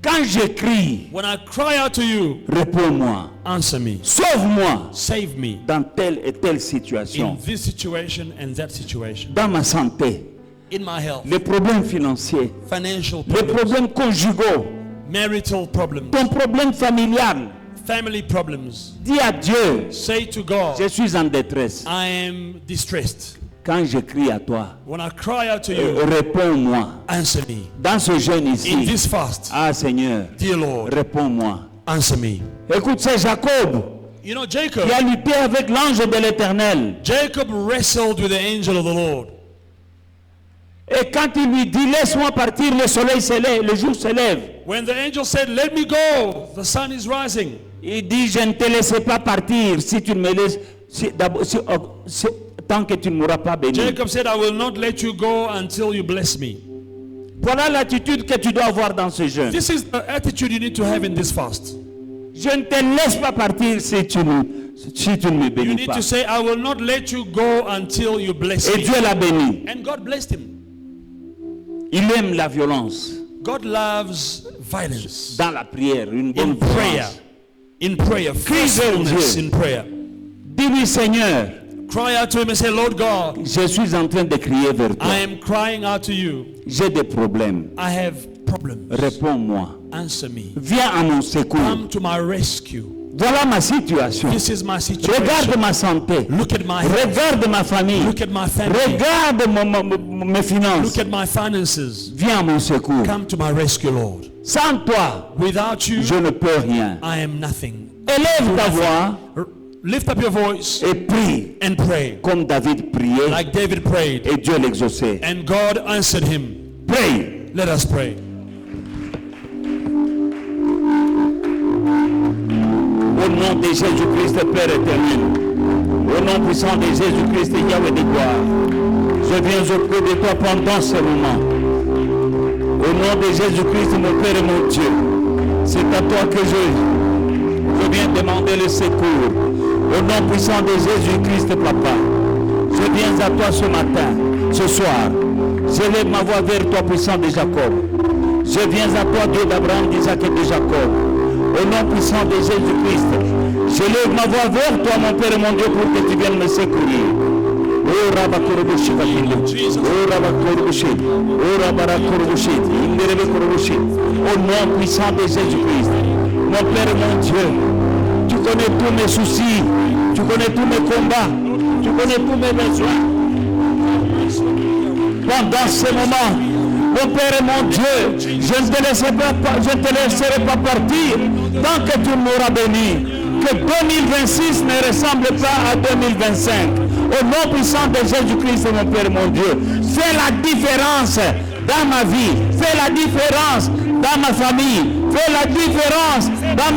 Quand je crie, When I cry out to you, réponds-moi. answer me. Sauve-moi Save me dans telle et telle in situation. this situation and that situation. Dans ma santé, In my health, les problèmes financiers, financial les problems, problèmes conjugaux, marital problems, ton problème familial, family problems, Dis à Dieu, say to God, je suis en détresse. I am distressed. Quand je crie à toi, When I cry out to you, réponds-moi. answer me. Dans ce jeûne In ici, this fast, ah Seigneur, dear Lord, réponds-moi. answer me. Écoute, c'est Jacob You know, Jacob, qui a lutté avec l'ange de l'Éternel. Jacob wrestled with the angel of the Lord. Et quand il lui dit, laisse-moi partir, le soleil se lève, le jour se lève. When the angel said, let me go, the sun is rising. Il dit, je ne te laisserai pas partir si tu ne me laisses, tant que tu ne m'auras pas béni. Jacob said, I will not let you go until you bless me. Voilà l'attitude que tu dois avoir dans ce jeûne. This is the attitude you need to have in this fast. Je ne te laisse pas partir si tu ne me You bénis need pas. to say, I will not let you go until you bless Et me. Dieu l'a béni. And God blessed him. Il aime la violence God loves violence dans la prière, une bonne in prayer. violence. In prayer, faithfulness in prayer. Dis-lui, Seigneur, Cry out to him and say, Lord God, je suis en train de crier vers toi. I am crying out to you. J'ai des problèmes. I have problems. Réponds-moi. Answer me. Viens à mon secours. Come to my rescue. Voilà ma situation. This is my situation. Regarde ma santé. Look at my health. Regarde ma famille. Look at my family. Regarde mes finances. Look at my finances. Viens à mon secours. Come to my rescue, Lord. Sans toi, Without you, je ne peux rien. I am nothing. Élève ta voix Lift up your voice et prie and pray comme David priait like David prayed, et Dieu l'exauçait. and God answered him. Prie. Let us pray. Au nom de Jésus-Christ, Père éternel, au nom puissant de Jésus-Christ, Yahweh de gloire, je viens auprès de toi pendant ce moment. Au nom de Jésus-Christ, mon Père et mon Dieu, c'est à toi que je viens demander le secours. Au nom puissant de Jésus-Christ, Papa, je viens à toi ce matin, ce soir. Je lève ma voix vers toi, puissant de Jacob. Je viens à toi, Dieu d'Abraham, d'Isaac et de Jacob. Au nom puissant de Jésus-Christ, je lève ma voix vers toi, mon Père et mon Dieu, pour que tu viennes me secourir. Oh Rabakorobushi, oh Rabakorobushi, oh Rabakorobushi, au nom puissant de Jésus-Christ, mon Père et mon Dieu, tu connais tous mes soucis, tu connais tous mes combats, tu connais tous mes besoins. Pendant ce moment, mon Père et mon Dieu, je ne te laisserai pas partir tant que tu m'auras béni. Que 2026 ne ressemble pas à 2025. Au nom puissant de Jésus-Christ, mon Père et mon Dieu, fais la différence dans ma vie, fais la différence dans ma famille, fais la différence dans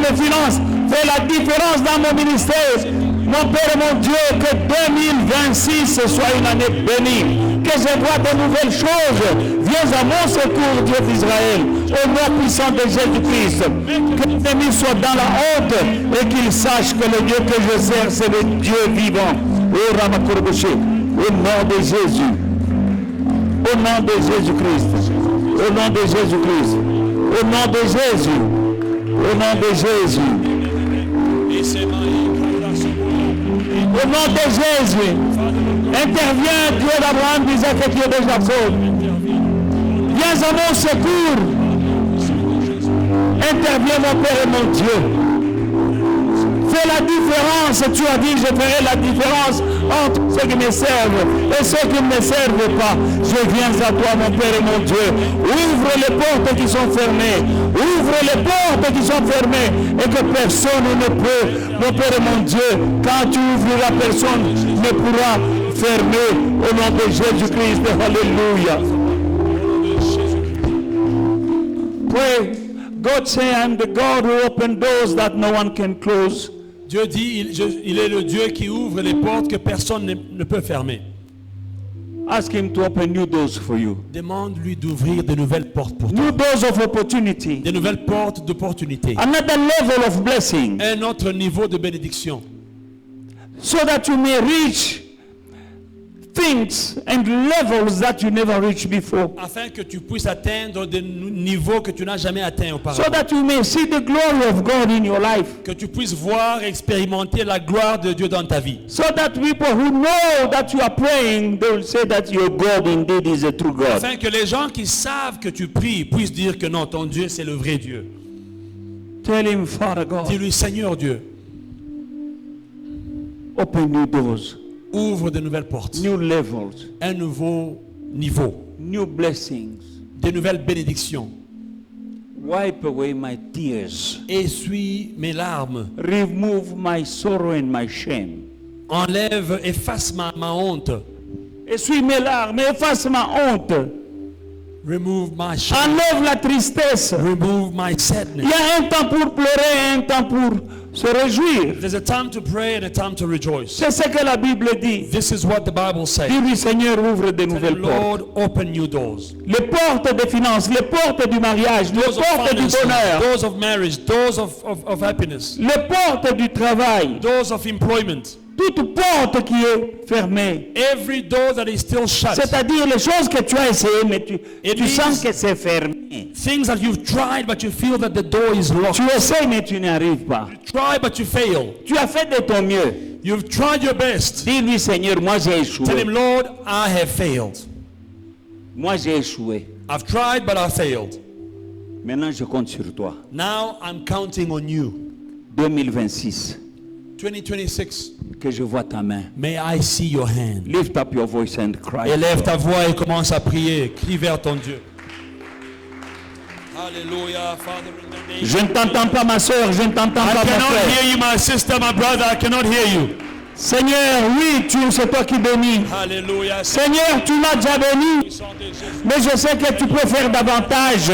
mes finances, fais la différence dans mon ministère. Mon Père et mon Dieu, que 2026 soit une année bénie, que je vois de nouvelles choses. Viens à mon secours, Dieu d'Israël, au nom puissant de Jésus-Christ. Que l'ennemi soit dans la honte et qu'il sache que le Dieu que je sers, c'est le Dieu vivant. Au nom de Jésus. Au nom de Jésus-Christ. Au nom de Jésus-Christ. Au nom de Jésus. Au nom de Jésus. Au nom de Jésus, interviens, Dieu d'Abraham, d'Isaac et Dieu de Jacob. Viens à mon secours. Interviens, mon Père et mon Dieu. Fais la différence. Tu as dit, je ferai la différence entre ceux qui me servent et ceux qui ne me servent pas. Je viens à toi, mon Père et mon Dieu. Ouvre les portes qui sont fermées. Ouvre les portes qui sont fermées et que personne ne peut, mon Père et mon Dieu, quand tu ouvriras, personne ne pourra fermer au nom de Jésus-Christ. Alléluia. Pray. God say, I'm the God who open doors that no one can close. Dieu dit, il est le Dieu qui ouvre les portes que personne ne peut fermer. Ask him to open new doors for you. Demande-lui d'ouvrir de nouvelles portes pour toi. New doors of opportunity. De nouvelles portes d'opportunité. Another level of blessing. Un autre niveau de bénédiction. So that you may reach things and levels that you never reached before. Afin que tu puisses atteindre des niveaux que tu n'as jamais atteints auparavant. So that you may see the glory of God in your life. Que tu puisses voir et expérimenter la gloire de Dieu dans ta vie. So that people who know that you are praying, they will say that your God indeed is a true God. Afin que les gens qui savent que tu pries puissent dire que non, ton Dieu c'est le vrai Dieu. Tell him, Father God, Dis-lui, Seigneur Dieu, open new doors, ouvre de nouvelles portes, new levels, un nouveau niveau, new blessings. de nouvelles bénédictions. Wipe away my tears. Essuie mes larmes, Remove my sorrow and my shame. enlève, efface ma honte. Essuie mes larmes, efface ma honte. Remove my shame. Enlève la tristesse. Remove my Il sadness. y a un temps pour pleurer et un temps pour se réjouir. There's a time to pray and a time to rejoice. C'est ce que la Bible dit. This is what the Bible says. Dis-lui, Seigneur, ouvre de Tell nouvelles him, portes. Lord, open new doors. Les portes des finances, les portes du mariage, les Doors of portes du finances, bonheur, doors of marriage, doors of happiness, les portes du travail. doors of employment. Toute porte qui est fermée. Every door that is still shut. C'est-à-dire les choses que tu as essayées, mais tu means- sens que c'est fermé. Things that you've tried but you feel that the door is locked. Tu essaies, mais tu n'y arrives pas. Try but you fail. Tu as fait de ton mieux. You've tried your best. Dis-lui, Seigneur, moi j'ai Tell him, échoué. Lord, I have failed. Moi j'ai échoué. I've tried but I failed. Maintenant, je compte sur toi. Now I'm counting on you. 2026, 2026, que je vois ta main. may I see your hand. Lift up your voice and cry. Élève ta voix et commence à prier. Crie vers ton Dieu. Hallelujah, Father, in the name. Je ne t'entends pas, ma soeur, je ne t'entends I pas, mon cannot frère. hear you, my sister, my brother. I cannot hear you. Seigneur, oui, c'est toi qui bénis. Hallelujah. Seigneur, tu m'as déjà béni, mais je sais que tu peux faire davantage.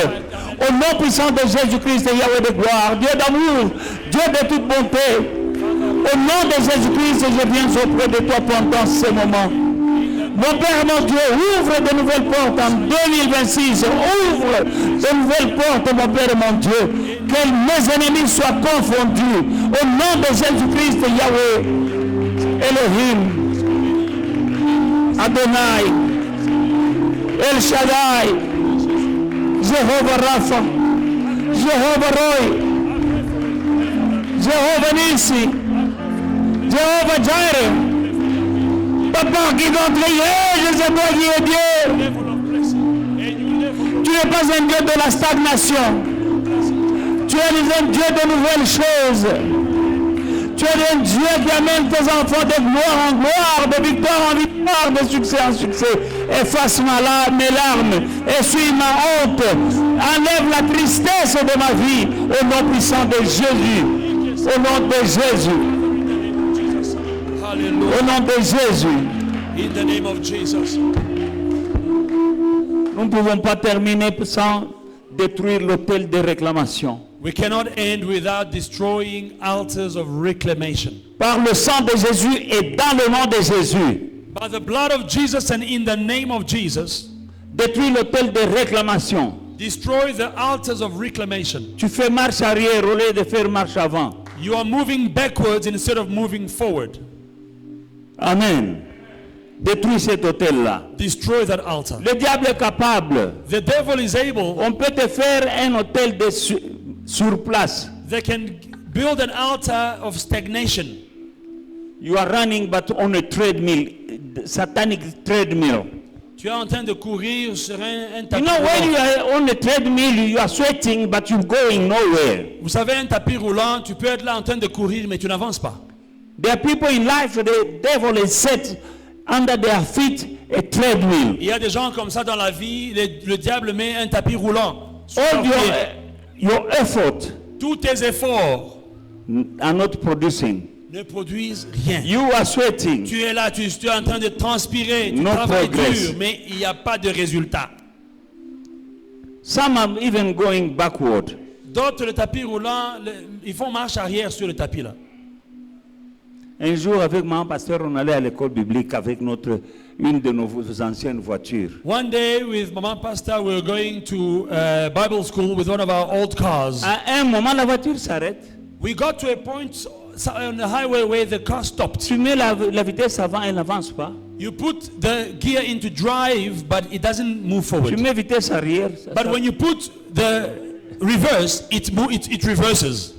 Au nom puissant de Jésus-Christ, Yahweh de gloire, Dieu d'amour, Dieu de toute bonté. Au nom de Jésus-Christ, je viens auprès de toi pendant ce moment. Mon Père, mon Dieu, ouvre de nouvelles portes en 2026. Ouvre de nouvelles portes, mon Père, mon Dieu. Que mes ennemis soient confondus. Au nom de Jésus-Christ, Yahweh, Elohim, Adonai, El Shaddai, Jéhovah Rapha, Jéhovah Roy, Jéhovah Nissi, Jéhovah Jireh. Papa qui doit prier, je sais pas qui est Dieu. Tu n'es pas un Dieu de la stagnation. Tu es un Dieu de nouvelles choses. Tu es un Dieu qui amène tes enfants de gloire en gloire, de victoire en victoire, de succès en succès. Efface mes larmes, essuie ma honte, enlève la tristesse de ma vie au nom puissant de Jésus. Au nom de Jésus. Hallelujah. Au nom de Jésus. In the name of Jesus. Nous ne pouvons pas terminer sans détruire l'autel de réclamation. We cannot end without destroying altars of reclamation. Par le sang de Jésus et dans le nom de Jésus, By the blood of Jesus and in the name of Jesus, détruire l'autel de réclamation. destroy the altars of reclamation. Tu fais marche arrière au lieu de faire marche avant. You are moving backwards instead of moving forward. Amen. Détruis cet autel-là. Destroy that altar. Le diable est capable. The devil is able, On peut te faire un autel de sur place. they can build an altar of stagnation. You are running but on a treadmill, satanic treadmill. Tu es en train de courir sur un You tapis know, when you roulant. are on a treadmill, you are sweating but you're going nowhere. Vous savez, un tapis roulant, tu peux être là en train de courir, mais tu n'avances pas. There are people in life, the devil is set under their feet a treadmill. Il y a des gens comme ça dans la vie, le diable met un tapis roulant sur All leurs pieds. your effort Tous tes efforts are not producing. ne produisent rien. You are sweating. Tu es là, tu es en train de transpirer, tu No travailles progress. dur, mais il n'y a pas de résultat. Some are even going backward. D'autres, le tapis roulant, ils font marche arrière sur le tapis là. Un jour, avec mon pasteur, on allait à l'école biblique avec une de nos anciennes voitures. One day with Mama Pastor, we were going to Bible school with one of our old cars. À un moment, la voiture s'arrête. We got to a point on the highway where the car stopped. Tu mets la vitesse avant, elle n'avance pas. You put the gear into drive, but it doesn't move forward. Tu mets vitesse arrière. But when you put the reverse, it reverses.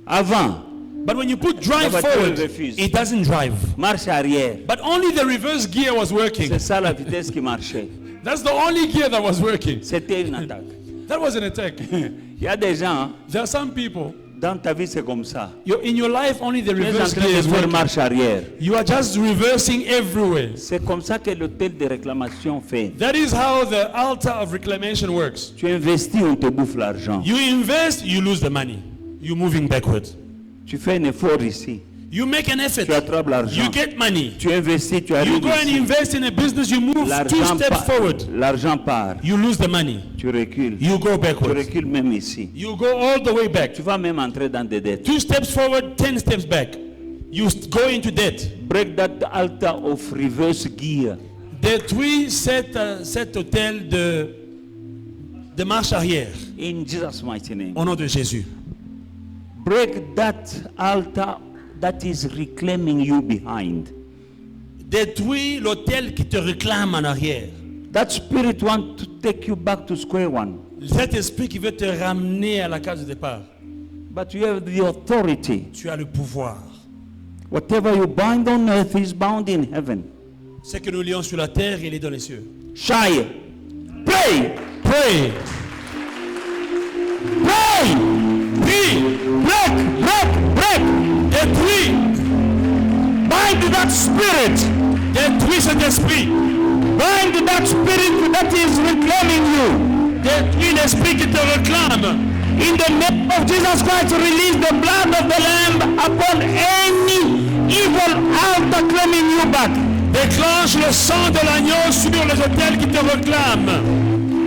Avant, But when you put drive La voiture forward, refuse. it doesn't drive. marche arrière. But only the reverse gear was working. C'est ça la vitesse qui marchait. That's the only gear that was working. C'était une attaque. That was an attack. Il y a des gens, There are some people, Dans ta vie, c'est comme ça. In your life, only the Tu es en reverse train gear de is faire working. marche arrière. You are just reversing everywhere. C'est comme ça que l'hôtel de réclamation fait. That is how the altar of reclamation works. Tu investis, on te bouffe l'argent. You invest, you lose the money. You're moving backwards. Tu fais un effort ici. You make an effort. Tu attrapes l'argent. You get money. Tu investis, tu You arrives go and ici. invest in a business, you move 2 L'argent steps part. forward. L'argent part. You lose the money. Tu recules. You go Tu backwards. recules même ici. You go all the way back. Tu vas même entrer dans des dettes. 2 steps forward, 10 steps back. You go into debt. Break that altar of reverse gear. Détruis cet hôtel de marche arrière In Jesus' mighty name. au nom de Jésus. Break that altar that is reclaiming you behind. Détruis l'hôtel qui te réclame en arrière. That spirit wants to take you back to square one. Cet esprit qui veut te ramener à la case de départ. But you have the authority. Tu as le pouvoir. Whatever you bind on earth is bound in heaven. Ce que nous lions sur la terre, il est dans les cieux. Shy. Pray. Pray. Pray. Prie. Break. Break. Break. Détruis. Bind that spirit. Détruis cet esprit. Bind that spirit that is reclaiming you. Détruis l'esprit qui te réclame. In the name of Jesus Christ, release the blood of the Lamb upon any evil altar claiming you back. Déclenche le sang de l'agneau sur les autels qui te réclament.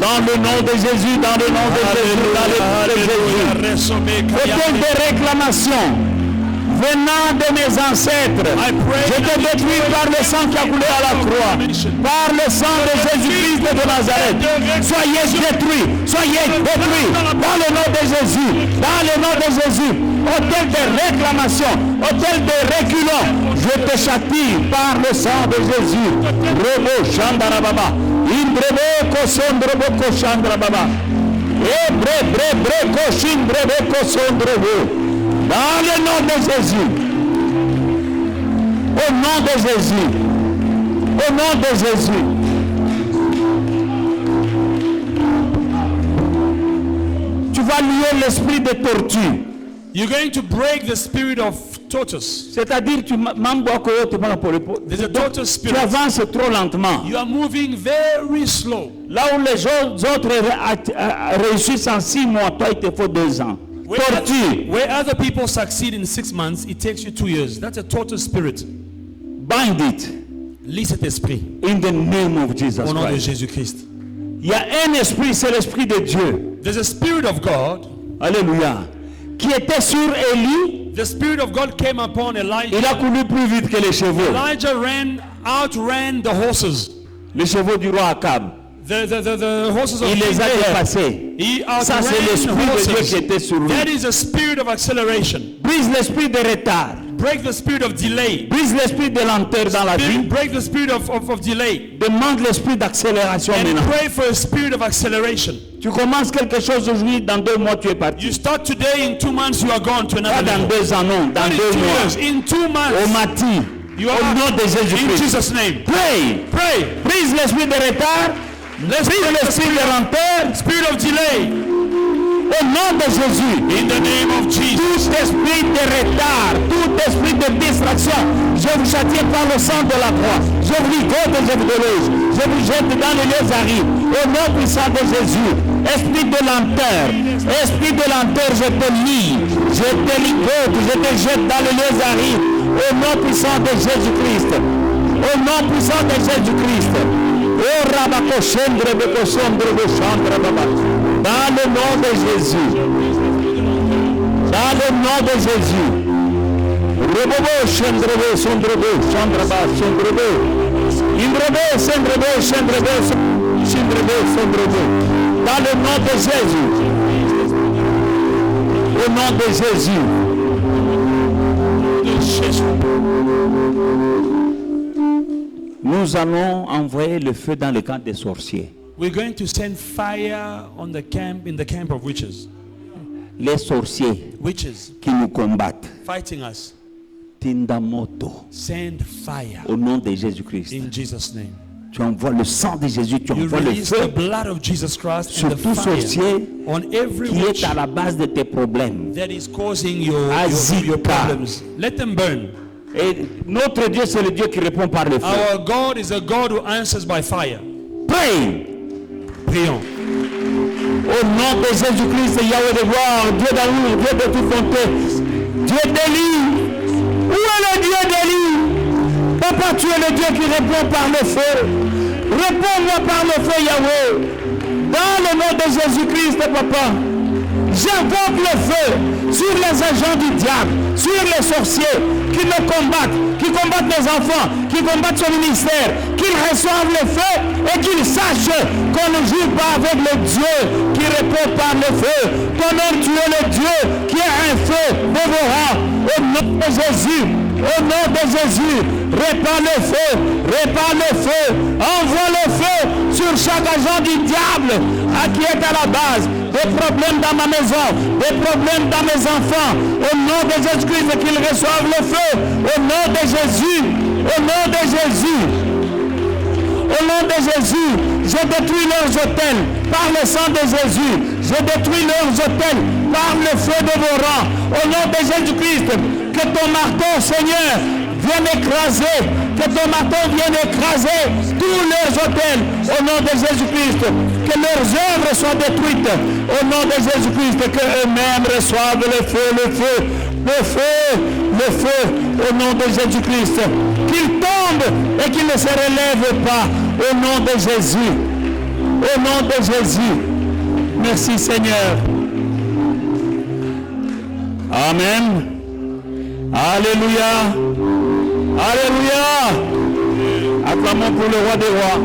Dans le nom de Jésus, dans le nom de Jésus, dans le nom de Jésus. Autel de réclamation venant de mes ancêtres, je te détruis par le sang qui a coulé à la croix, par le sang de Jésus-Christ de Nazareth. Soyez détruits, soyez détruits dans le nom de Jésus, dans le nom de Jésus. Autel de réclamation, autel de reculons, je te châtie par le sang de Jésus. Rebo Chandarababa, Indrebo Kosondrebo Koshandrababa, Ebre Koshindrebo Kosondrebo. Dans le nom de Jésus. Au nom de Jésus. Au nom de Jésus. Tu vas lier l'esprit de tortue. You're going to break the spirit of tortoise. C'est-à-dire tu There's a tortoise tu spirit. avances trop lentement. You are moving very slow. Là où les autres réussissent en 6 mois, toi il te faut 2 ans. Tortue. Where other people succeed in 6 months, it takes you 2 years. That's a tortoise spirit. Bind it Lis cet esprit in the name of Jesus au nom de Christ. Jésus-Christ. Il y a un esprit, c'est l'esprit de Dieu. There's a spirit of God. Alléluia. Qui était sur Élie. The spirit of God came upon Il Elijah. a couru plus vite que les chevaux. Elijah outran the horses. Les chevaux du roi Akab. The horses of Il les a King Ahab. dépassés. He Ça, c'est outran l'esprit de Dieu qui horses. était sur lui. That is a spirit of acceleration. Brise l'esprit de retard. Break the spirit of delay. Brise l'esprit de lenteur dans la vie. Break the spirit of delay. Demande l'esprit d'accélération And maintenant. pray for a spirit of acceleration. Tu commences quelque chose aujourd'hui, dans 2 mois tu es parti. You start today, in 2 months you are gone to Pas another dans level. 2 ans, non, dans Not in 2 2 mois. years, in 2 Au months. matin. You Au are nom de in Jésus-Christ. Jesus' name. Pray. Pray. Brise l'esprit de retard. Brise l'esprit de lenteur. Spirit of delay. Au nom de Jésus. In the name of Jesus. Tout esprit de retard, tout esprit de distraction, je vous châtie par le sang de la croix. Je vous ligote et je vous déloge. Je vous jette dans les lieux arides. Au nom puissant de Jésus. Esprit de lenteur, je te lie. Je te ligote, je te jette dans les lieux arides. Au nom puissant de Jésus-Christ. Au nom puissant de Jésus-Christ. Oh Rabakoshendra Bekosondra Boshandra Baba. Dans le nom de Jésus. Dans le nom de Jésus. Rebobo Shendrebe Sondrebe Chandraba Sondrebe. Indrebe Sendrebe Shendrebe Sindrebe Sondrebe. Dans le nom de Jésus. Au nom de Jésus. Nous allons envoyer le feu dans le camp des sorciers. We're going to send fire on the camp, in the camp of witches. Les sorciers Witches qui nous combattent. fighting us. Tindamoto. Send fire Au nom de Jésus-Christ. in Jesus' name. Tu envoies le sang de Jésus, tu You envoies le release the feu blood of Jesus Christ sur and the tout fire sorcier on every qui witch est à la base de tes problèmes. that is causing your Azika. problems. Let them burn. Et notre Dieu, c'est le Dieu qui répond par le feu. Our God is a God who answers by fire. Prie. Prions. Au nom de Jésus-Christ, Yahweh de gloire, Dieu d'amour, Dieu de toute bonté, Dieu d'Élie. Où est le Dieu d'Élie? Papa, tu es le Dieu qui répond par le feu. Réponds-moi par le feu, Yahweh. Dans le nom de Jésus-Christ, papa, j'invoque le feu sur les agents du diable, sur les sorciers qui me combattent, qui combattent mes enfants, qui combattent son ministère, qu'ils reçoivent le feu et qu'ils sachent qu'on ne joue pas avec le Dieu qui répond par le feu. Toi-même, tu es le Dieu qui est un feu dévorant. Au nom de Jésus, au nom de Jésus, répand le feu, envoie le feu sur chaque agent du diable qui est à la base. Des problèmes dans ma maison, des problèmes dans mes enfants. Au nom de Jésus-Christ, qu'ils reçoivent le feu. Au nom de Jésus, au nom de Jésus. Au nom de Jésus, je détruis leurs hôtels par le sang de Jésus. Je détruis leurs hôtels par le feu dévorant. Au nom de Jésus-Christ, que ton marteau, Seigneur, vienne écraser, que ton marteau vienne écraser tous leurs hôtels. Au nom de Jésus-Christ, que leurs œuvres soient détruites. Au nom de Jésus-Christ, que eux-mêmes reçoivent le feu. Le feu, au nom de Jésus-Christ. Qu'ils tombent et qu'ils ne se relèvent pas. Au nom de Jésus. Au nom de Jésus. Merci Seigneur. Amen. Alléluia. Alléluia. Acclamons pour le roi des rois.